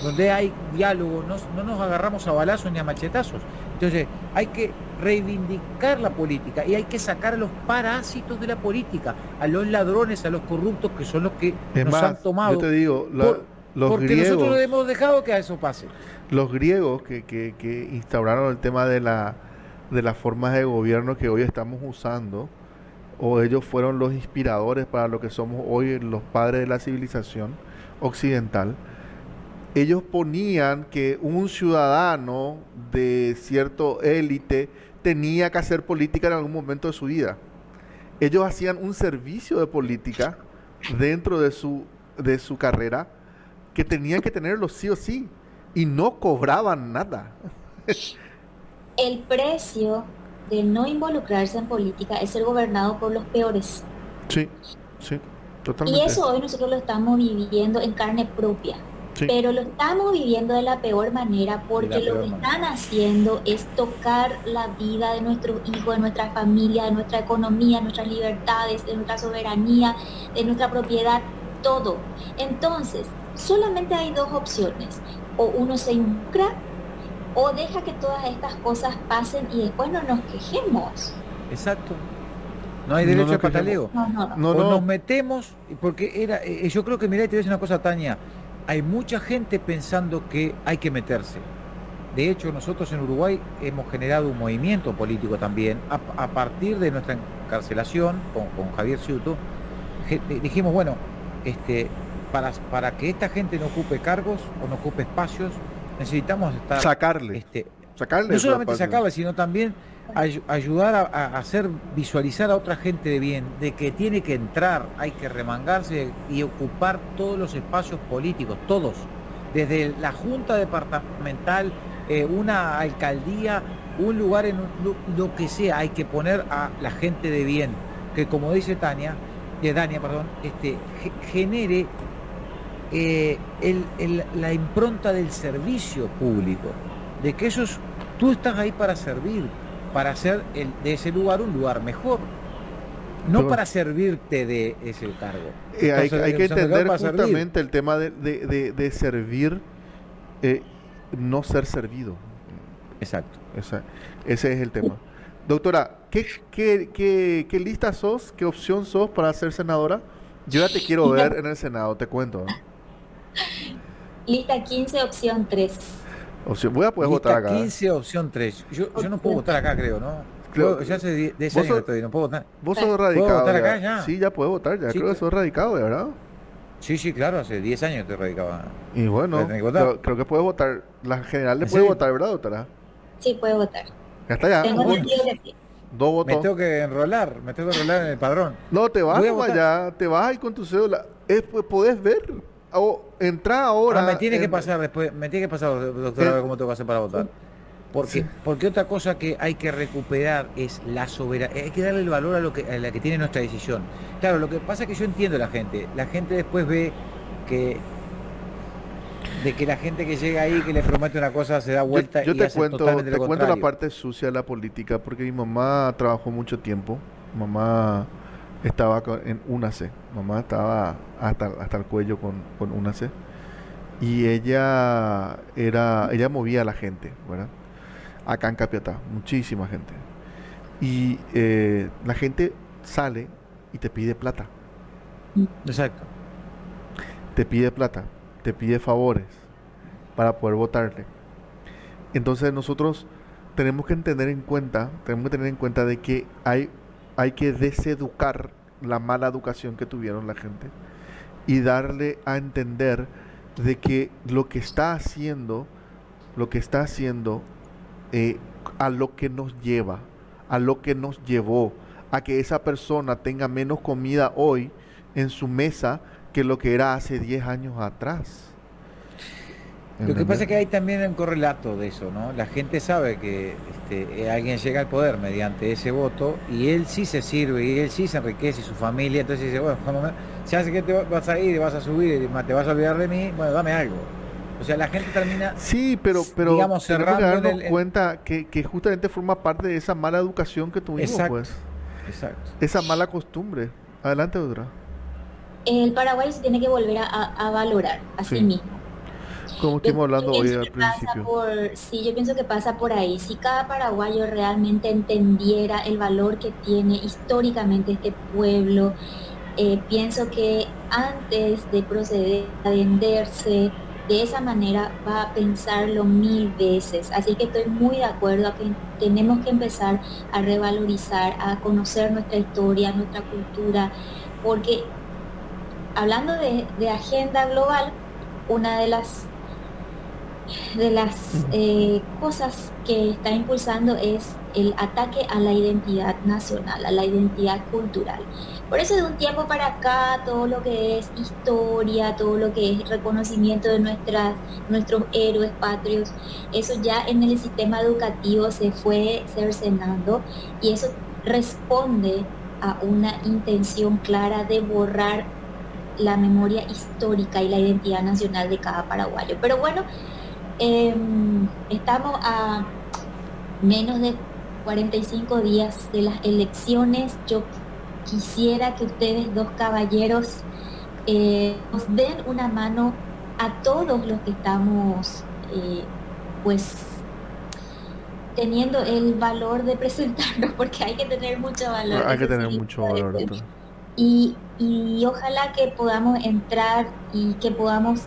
donde hay diálogo no nos agarramos a balazos ni a machetazos. Entonces hay que reivindicar la política y hay que sacar a los parásitos de la política, a los ladrones, a los corruptos, que son los que han tomado. Yo te digo, porque griegos, nosotros hemos dejado que a eso pase. Los griegos que instauraron el tema de las formas de gobierno que hoy estamos usando, o ellos fueron los inspiradores para lo que somos hoy los padres de la civilización occidental. Ellos ponían que un ciudadano de cierto élite tenía que hacer política en algún momento de su vida. Ellos hacían un servicio de política dentro de su carrera que tenían que tenerlo sí o sí, y no cobraban nada. El precio de no involucrarse en política es ser gobernado por los peores. Sí, totalmente. Y eso hoy nosotros lo estamos viviendo en carne propia. Sí. Pero lo estamos viviendo de la peor manera, porque lo que están haciendo es tocar la vida de nuestros hijos, de nuestra familia, de nuestra economía, de nuestras libertades, de nuestra soberanía, de nuestra propiedad, todo. Entonces, solamente hay dos opciones: o uno se involucra o deja que todas estas cosas pasen y después no nos quejemos. Exacto. No hay derecho al pataleo. No. Nos metemos, porque yo creo que, mirá, te voy a decir una cosa, Tania. Hay mucha gente pensando que hay que meterse. De hecho, nosotros en Uruguay hemos generado un movimiento político también, a partir de nuestra encarcelación con Javier Ciuto. Dijimos, bueno, para que esta gente no ocupe cargos o no ocupe espacios, necesitamos estar... Sacarle no solamente espacio. sacarle, sino también ayudar a hacer visualizar a otra gente de bien, de que tiene que entrar, hay que remangarse y ocupar todos los espacios políticos, todos, desde la junta departamental, una alcaldía, un lugar lo que sea, hay que poner a la gente de bien, que como dice Dania, genere la impronta del servicio público, de que tú estás ahí para servir, para hacer de ese lugar un lugar mejor, no Pero, para servirte de ese cargo. hay que entender justamente el tema de servir, no ser servido. Exacto. Ese es el tema. Doctora, ¿qué lista sos? ¿Qué opción sos para ser senadora? Yo ya te quiero ver en el Senado, te cuento. Lista 15, opción 3. Voy a poder votar acá. 15, opción 3. Yo no puedo votar acá, creo, ¿no? Ya hace 10 años que estoy, no puedo votar. Vos sos radicado. ¿Puedo votar ya. acá ya? Sí, ya puedes votar, ya. Sí, Creo que sos radicado, ¿verdad? Sí, claro, hace 10 años estoy radicado. Y bueno, creo que puedes votar. La general le puede votar, ¿verdad, doctora? Sí, puede votar. Ya está, ya. Tengo entendido que sí. 2 votos. Me tengo que enrolar en el padrón. No, te vas allá, te vas ahí con tu cédula. Podés ver. Entra ahora. Me tiene que pasar después, doctora, a ver cómo tengo que hacer para votar. Porque otra cosa que hay que recuperar es la soberanía. Hay que darle el valor a la que tiene nuestra decisión. Claro, lo que pasa es que yo entiendo a la gente. La gente después ve que la gente que llega ahí, que le promete una cosa, se da vuelta yo y te hace cuento, totalmente lo cuento contrario. la parte sucia de la política, porque mi mamá trabajó mucho tiempo. Mamá estaba en UNACE. Mamá estaba hasta el cuello con UNACE. Y ella movía a la gente, ¿verdad? Acá en Capiatá, muchísima gente. Y la gente sale y te pide plata. Exacto. Te pide plata, te pide favores para poder votarle. Entonces nosotros tenemos que tener en cuenta de que hay que deseducar la mala educación que tuvieron la gente y darle a entender de que lo que está haciendo a lo que nos lleva, a lo que nos llevó a que esa persona tenga menos comida hoy en su mesa que lo que era hace 10 años atrás. Lo que pasa es que hay también un correlato de eso, ¿no? La gente sabe que alguien llega al poder mediante ese voto y él sí se sirve y él sí se enriquece y su familia, entonces dice, bueno, si hace que te vas a ir y vas a subir y te vas a olvidar de mí, bueno, dame algo. O sea, la gente termina, sí, pero digamos, tenemos que cerrando darnos cuenta que justamente forma parte de esa mala educación que tuvimos, exacto, pues. Exacto. Esa mala costumbre. Adelante, doctora. El Paraguay se tiene que volver a valorar a sí mismo. Como estuvimos hablando hoy al principio. Yo pienso que pasa por ahí. Si cada paraguayo realmente entendiera el valor que tiene históricamente este pueblo, pienso que antes de proceder a venderse de esa manera va a pensarlo 1000 veces. Así que estoy muy de acuerdo a que tenemos que empezar a revalorizar, a conocer nuestra historia, nuestra cultura, porque hablando de agenda global, una de las cosas que está impulsando es el ataque a la identidad nacional, a la identidad cultural. Por eso de un tiempo para acá todo lo que es historia, todo lo que es reconocimiento de nuestros héroes patrios, eso ya en el sistema educativo se fue cercenando y eso responde a una intención clara de borrar la memoria histórica y la identidad nacional de cada paraguayo. Pero bueno, estamos a menos de 45 días de las elecciones. Yo quisiera que ustedes dos caballeros nos den una mano a todos los que estamos pues teniendo el valor de presentarnos, porque hay que tener mucho valor. Hay que tener mucho valor, doctor. Y ojalá que podamos entrar y que podamos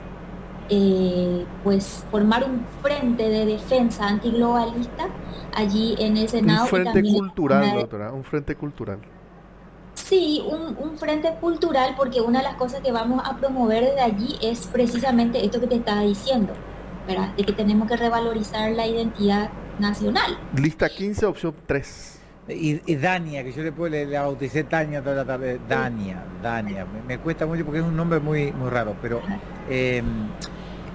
pues formar un frente de defensa antiglobalista allí en el Senado. Un frente cultural, doctora, un frente cultural. Sí, un frente cultural, porque una de las cosas que vamos a promover desde allí es precisamente esto que te estaba diciendo, ¿verdad? De que tenemos que revalorizar la identidad nacional. Lista 15, opción 3. Y Dania, que yo le bauticé Tania toda la tarde. Dania. Me cuesta mucho porque es un nombre muy, muy raro, pero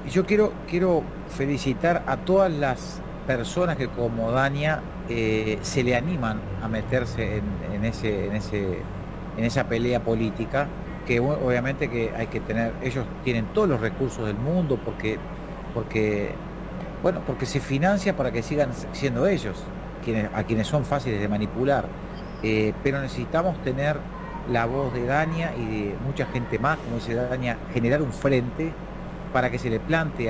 yo quiero felicitar a todas las personas que como Dania se le animan a meterse en esa pelea política, que obviamente que hay que tener, ellos tienen todos los recursos del mundo porque se financia para que sigan siendo ellos a quienes son fáciles de manipular, pero necesitamos tener la voz de Dania y de mucha gente más, como dice Dania, generar un frente para que se le plante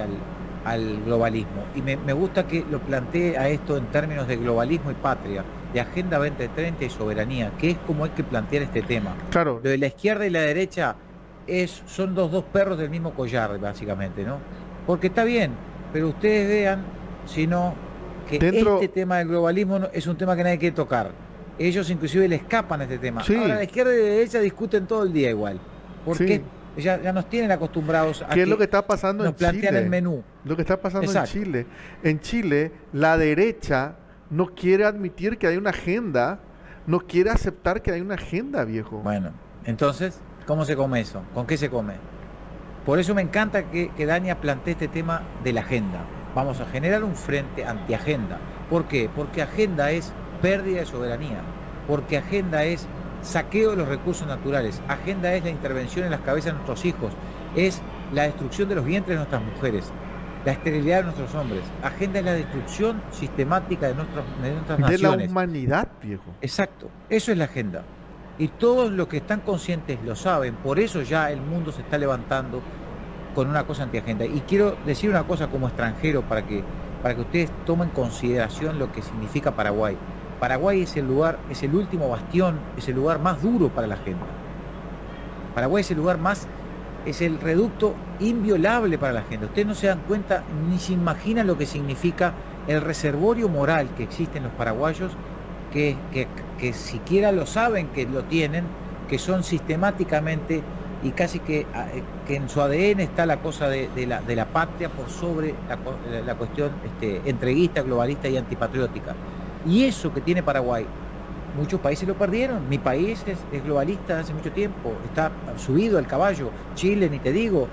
al globalismo. Y me gusta que lo plantee a esto en términos de globalismo y patria, de Agenda 2030 y soberanía, que es como hay que plantear este tema. Claro. Lo de la izquierda y la derecha son dos perros del mismo collar, básicamente, ¿no? Porque está bien, pero ustedes vean, si no, que este tema del globalismo es un tema que nadie quiere tocar. Ellos inclusive le escapan a este tema. Sí. Ahora la izquierda y la derecha discuten todo el día igual. Porque ya nos tienen acostumbrados a ¿qué es lo que está pasando en Chile? Nos plantean el menú. Lo que está pasando Exacto. en Chile. En Chile, la derecha no quiere admitir que hay una agenda, no quiere aceptar que hay una agenda, viejo. Bueno, entonces, ¿cómo se come eso? ¿Con qué se come? Por eso me encanta que Dania plantee este tema de la agenda. Vamos a generar un frente antiagenda. ¿Por qué? Porque agenda es pérdida de soberanía. Porque agenda es saqueo de los recursos naturales. Agenda es la intervención en las cabezas de nuestros hijos. Es la destrucción de los vientres de nuestras mujeres. La esterilidad de nuestros hombres. Agenda es la destrucción sistemática de nuestras naciones. De la humanidad, viejo. Exacto. Eso es la agenda. Y todos los que están conscientes lo saben. Por eso ya el mundo se está levantando con una cosa antiagenda. Y quiero decir una cosa como extranjero para que ustedes tomen en consideración lo que significa Paraguay. Paraguay es el último bastión, es el lugar más duro para la agenda. Paraguay es el reducto inviolable para la agenda. Ustedes no se dan cuenta ni se imaginan lo que significa el reservorio moral que existe en los paraguayos, que siquiera lo saben que lo tienen, que son sistemáticamente y casi que en su ADN está la cosa de la patria por sobre la cuestión entreguista, globalista y antipatriótica. Y eso que tiene Paraguay, muchos países lo perdieron. Mi país es globalista hace mucho tiempo, está subido al caballo. Chile, ni te digo.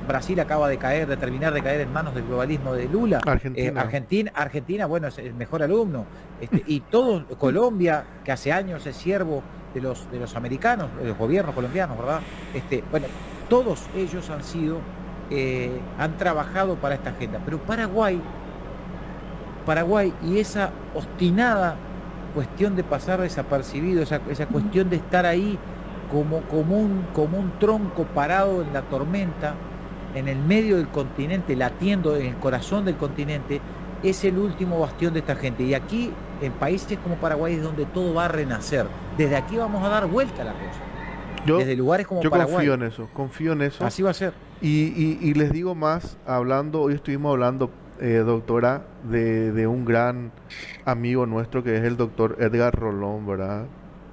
Brasil acaba de terminar de caer en manos del globalismo de Lula. Argentina, bueno, es el mejor alumno. Y todo Colombia, que hace años es siervo de los americanos, de los gobiernos colombianos, ¿verdad? Todos ellos han trabajado para esta agenda. Pero Paraguay y esa obstinada cuestión de pasar desapercibido, esa cuestión de estar ahí como un tronco parado en la tormenta, en el medio del continente, latiendo en el corazón del continente, es el último bastión de esta gente. Y aquí, en países como Paraguay, es donde todo va a renacer. Desde aquí vamos a dar vuelta a la cosa. Desde lugares como Paraguay. Yo confío en eso. Así va a ser. Y les digo más, hoy estuvimos hablando, doctora, de un gran amigo nuestro que es el doctor Edgar Rolón, ¿verdad?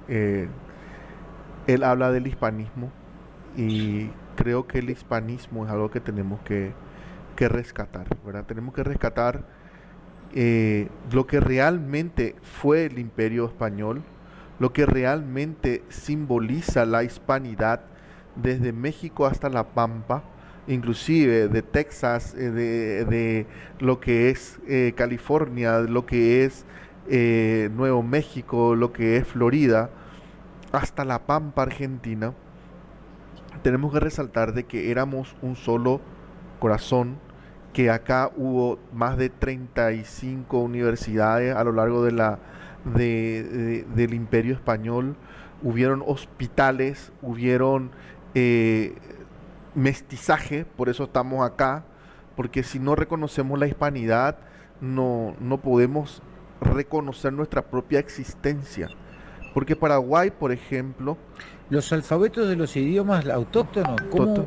Él habla del hispanismo y creo que el hispanismo es algo que tenemos que rescatar, ¿verdad? Tenemos que rescatar lo que realmente fue el Imperio Español, lo que realmente simboliza la hispanidad desde México hasta La Pampa, inclusive de Texas, de lo que es California, lo que es Nuevo México, lo que es Florida, hasta La Pampa, Argentina. Tenemos que resaltar de que éramos un solo corazón, que acá hubo más de 35 universidades a lo largo del Imperio Español, hubieron hospitales, hubieron mestizaje, por eso estamos acá, porque si no reconocemos la hispanidad, no podemos reconocer nuestra propia existencia. Porque Paraguay, por ejemplo... Los alfabetos de los idiomas autóctonos, como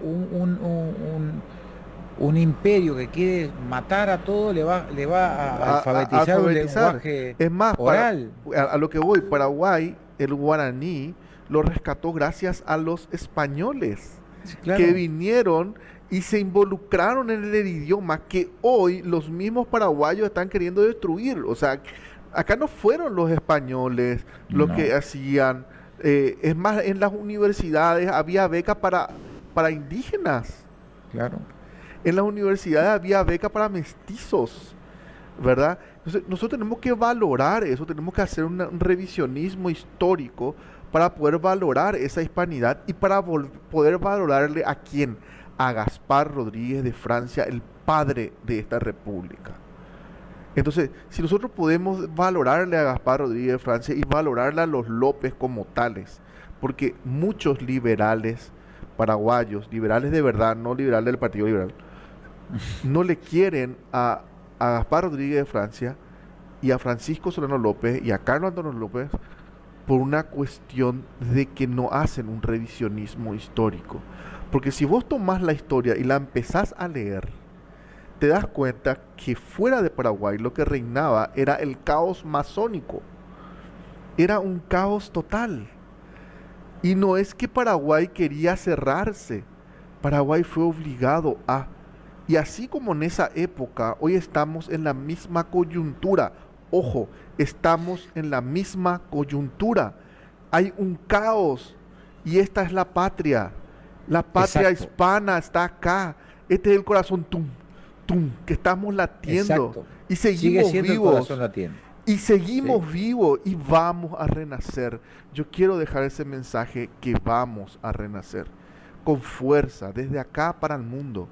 un imperio que quiere matar a todo le va a alfabetizar un lenguaje es más, oral. A lo que voy, Paraguay, el guaraní lo rescató gracias a los españoles, Sí, que claro. vinieron y se involucraron en el idioma que hoy los mismos paraguayos están queriendo destruir. O sea, acá no fueron los españoles los que No, hacían. Es más, en las universidades había becas para indígenas. claro. En las universidades había becas para mestizos, ¿verdad? Entonces, nosotros tenemos que valorar eso, tenemos que hacer un revisionismo histórico para poder valorar esa hispanidad y para poder valorarle a quién, a Gaspar Rodríguez de Francia, el padre de esta república. Entonces, si nosotros podemos valorarle a Gaspar Rodríguez de Francia y valorarle a los López como tales, porque muchos liberales paraguayos, liberales de verdad, no liberales del Partido Liberal, no le quieren a Gaspar Rodríguez de Francia y a Francisco Solano López y a Carlos Antonio López por una cuestión de que no hacen un revisionismo histórico. Porque si vos tomás la historia y la empezás a leer, te das cuenta que fuera de Paraguay lo que reinaba era el caos masónico. Era un caos total. Y no es que Paraguay quería cerrarse, Paraguay fue obligado a. Y así como en esa época, hoy estamos en la misma coyuntura. Ojo, estamos en la misma coyuntura. Hay un caos y esta es la patria. La patria Exacto, hispana está acá. Este es el corazón tum, tum, que estamos latiendo exacto. y Sigue seguimos siendo el vivos. corazón latiendo. Y seguimos Sí. vivos y vamos a renacer. Yo quiero dejar ese mensaje que vamos a renacer con fuerza desde acá para el mundo.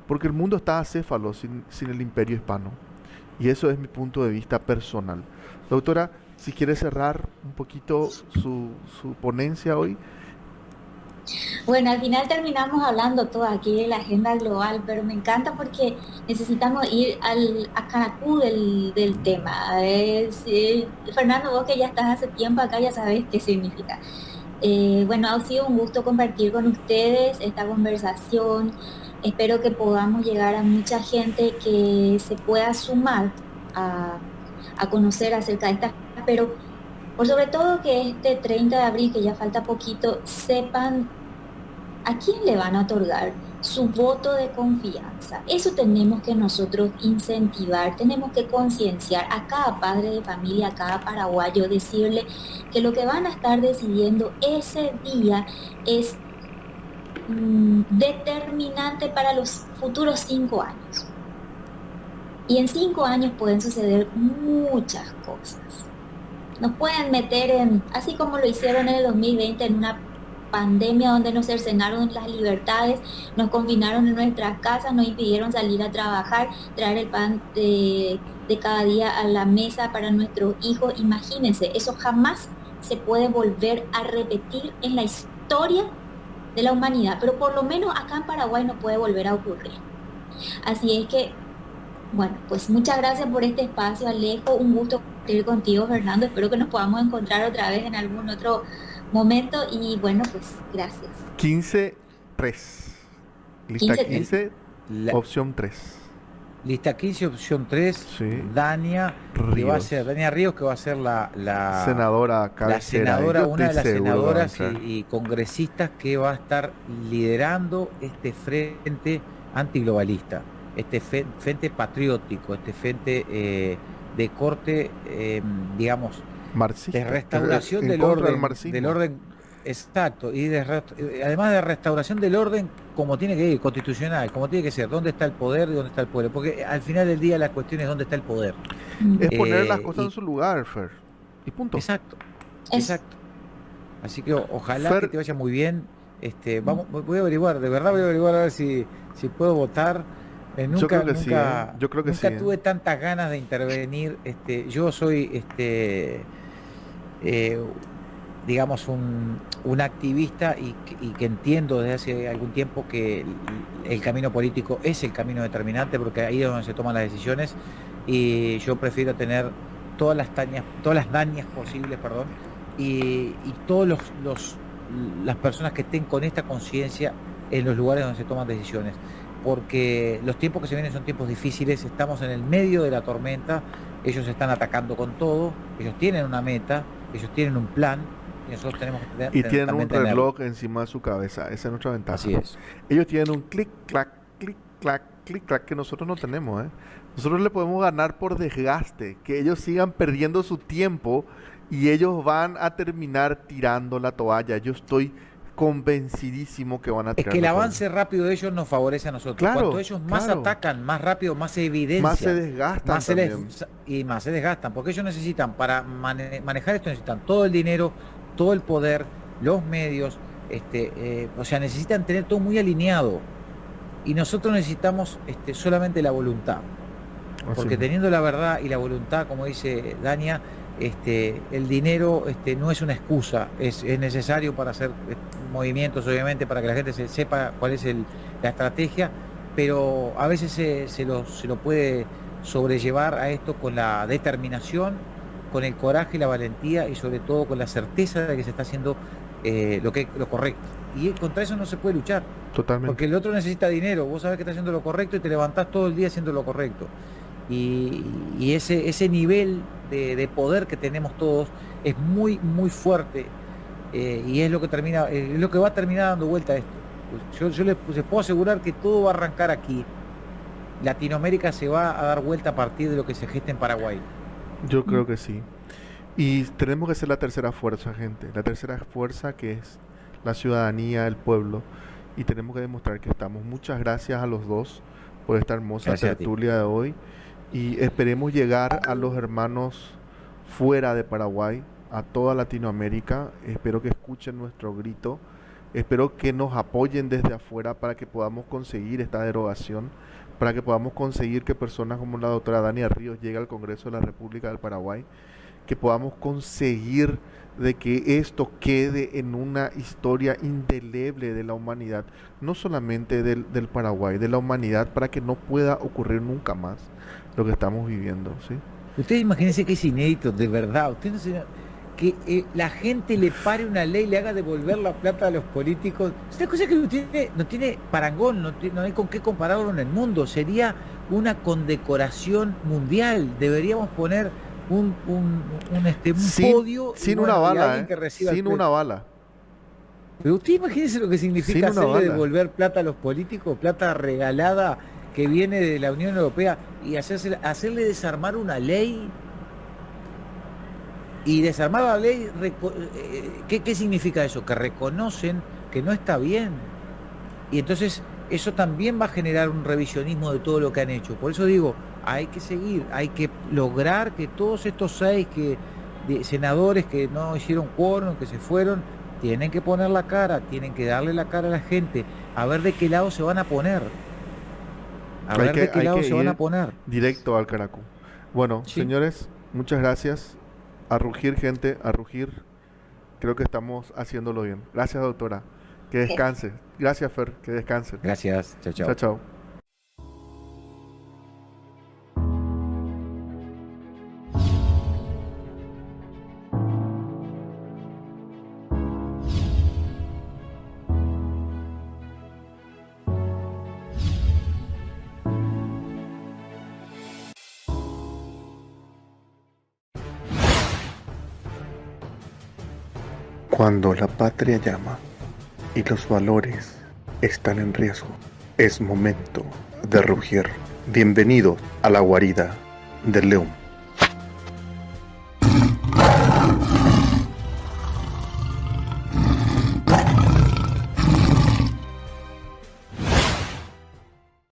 Porque el mundo está acéfalo sin el imperio hispano. Y eso es mi punto de vista personal. Doctora, si quiere cerrar un poquito su ponencia hoy. Bueno, al final terminamos hablando todo aquí de la agenda global, pero me encanta porque necesitamos ir a caracú del tema. Fernando, vos que ya estás hace tiempo acá, ya sabes qué significa. Bueno, ha sido un gusto compartir con ustedes esta conversación. Espero que podamos llegar a mucha gente que se pueda sumar a, a conocer acerca de estas, pero por sobre todo que este 30 de abril, que ya falta poquito, sepan a quién le van a otorgar su voto de confianza. Eso tenemos que nosotros incentivar, tenemos que concienciar a cada padre de familia, a cada paraguayo, decirle que lo que van a estar decidiendo ese día es determinante para los futuros 5 años. Y en 5 años pueden suceder muchas cosas. Nos pueden meter así como lo hicieron en el 2020, en una pandemia donde nos cercenaron las libertades, nos confinaron en nuestras casas, nos impidieron salir a trabajar, traer el pan de cada día a la mesa para nuestros hijos. Imagínense, eso jamás se puede volver a repetir en la historia de la humanidad, pero por lo menos acá en Paraguay no puede volver a ocurrir. Así es que, bueno, pues muchas gracias por este espacio, Alejo, un gusto compartir contigo, Fernando, espero que nos podamos encontrar otra vez en algún otro momento y bueno, pues gracias. 15-3. Lista 15-3. 15, La- opción 3. Lista 15, opción 3, Sí. Dania, que va a Ríos. ser, Dania Ríos, que va a ser la Senadora la cabecera. senadora, Yo una de estoy las seguro que va a senadoras entrar. y congresistas que va a estar liderando este frente antiglobalista, este frente patriótico, este frente de corte, digamos, Marxista. de restauración En del contra orden, marxismo. exacto, y además de restauración del orden como tiene que ir, constitucional, como tiene que ser, dónde está el poder y dónde está el pueblo, porque al final del día la cuestión es dónde está el poder. Es poner las Eh, cosas y- en su lugar, Fer. Y punto. Exacto, Es- exacto. Así que ojalá Fer- que te vaya muy bien. Voy a averiguar, de verdad voy a averiguar a ver si puedo votar. Yo creo que sí, yo creo que nunca sí, tuve tantas ganas de intervenir. Yo soy digamos un activista y que entiendo desde hace algún tiempo que el camino político es el camino determinante, porque ahí es donde se toman las decisiones, y yo prefiero tener todas las dañas posibles, perdón, y todos las personas que estén con esta conciencia en los lugares donde se toman decisiones, porque los tiempos que se vienen son tiempos difíciles, estamos en el medio de la tormenta, ellos están atacando con todo, ellos tienen una meta, ellos tienen un plan, y nosotros tenemos que Y tienen un también tenerlo. reloj encima de su cabeza. Esa es nuestra ventaja. Así es. Ellos tienen un clic, clac, que nosotros no tenemos, ¿eh? Nosotros le podemos ganar por desgaste, que ellos sigan perdiendo su tiempo y ellos van a terminar tirando la toalla. Yo estoy convencidísimo que van a Es tirar que el la toalla. avance rápido de ellos nos favorece a nosotros. Claro, Cuanto ellos más claro. atacan, más rápido, más se evidencia. Más se desgastan más se también. y más se desgastan, porque ellos necesitan, para manejar esto, necesitan todo el dinero, todo el poder, los medios, o sea, necesitan tener todo muy alineado. Y nosotros necesitamos solamente la voluntad. Porque Así. teniendo la verdad y la voluntad, como dice Dania, el dinero no es una excusa, es necesario para hacer movimientos, obviamente, para que la gente sepa cuál es la estrategia, pero a veces se lo puede sobrellevar a esto con la determinación, con el coraje y la valentía y sobre todo con la certeza de que se está haciendo lo correcto. Y contra eso no se puede luchar. Totalmente. Porque el otro necesita dinero, vos sabés que está haciendo lo correcto y te levantás todo el día haciendo lo correcto. Y ese nivel de poder que tenemos todos es muy, muy fuerte, y es lo que va a terminar dando vuelta a esto. Yo les puedo asegurar que todo va a arrancar aquí. Latinoamérica se va a dar vuelta a partir de lo que se geste en Paraguay. Yo creo que sí. Y tenemos que ser la tercera fuerza, gente. La tercera fuerza, que es la ciudadanía, el pueblo. Y tenemos que demostrar que estamos. Muchas gracias a los dos por esta hermosa Gracias a ti. tertulia de hoy. Y esperemos llegar a los hermanos fuera de Paraguay, a toda Latinoamérica. Espero que escuchen nuestro grito. Espero que nos apoyen desde afuera para que podamos conseguir esta derogación, para que podamos conseguir que personas como la doctora Dania Ríos llegue al Congreso de la República del Paraguay, que podamos conseguir de que esto quede en una historia indeleble de la humanidad, no solamente del Paraguay, de la humanidad, para que no pueda ocurrir nunca más lo que estamos viviendo, ¿sí? Ustedes imagínense que es inédito, de verdad. Ustedes no se- que la gente le pare una ley, le haga devolver la plata a los políticos. Es una cosa que no tiene parangón, no hay con qué compararlo en el mundo. Sería una condecoración mundial. Deberíamos poner un podio y sin bueno, una y bala, alguien que reciba el sin premio. una bala. Pero usted imagínese lo que Sin significa una hacerle bala. devolver plata a los políticos, plata regalada que viene de la Unión Europea, y hacerle desarmar una ley. Y desarmar la ley, ¿qué significa eso? Que reconocen que no está bien. Y entonces eso también va a generar un revisionismo de todo lo que han hecho. Por eso digo, hay que seguir, hay que lograr que todos estos 6 senadores que no hicieron quórum, que se fueron, tienen que poner la cara, tienen que darle la cara a la gente, a ver de qué lado se van a poner. A ver de qué lado se van a poner. Directo al Caracú. Bueno, Sí. señores, muchas gracias. A rugir, gente, a rugir. Creo que estamos haciéndolo bien. Gracias, doctora. Que descanse. Gracias, Fer. Que descanse. Gracias, chao, chao. Chao, chao. Cuando la patria llama y los valores están en riesgo, es momento de rugir. Bienvenidos a la guarida del león.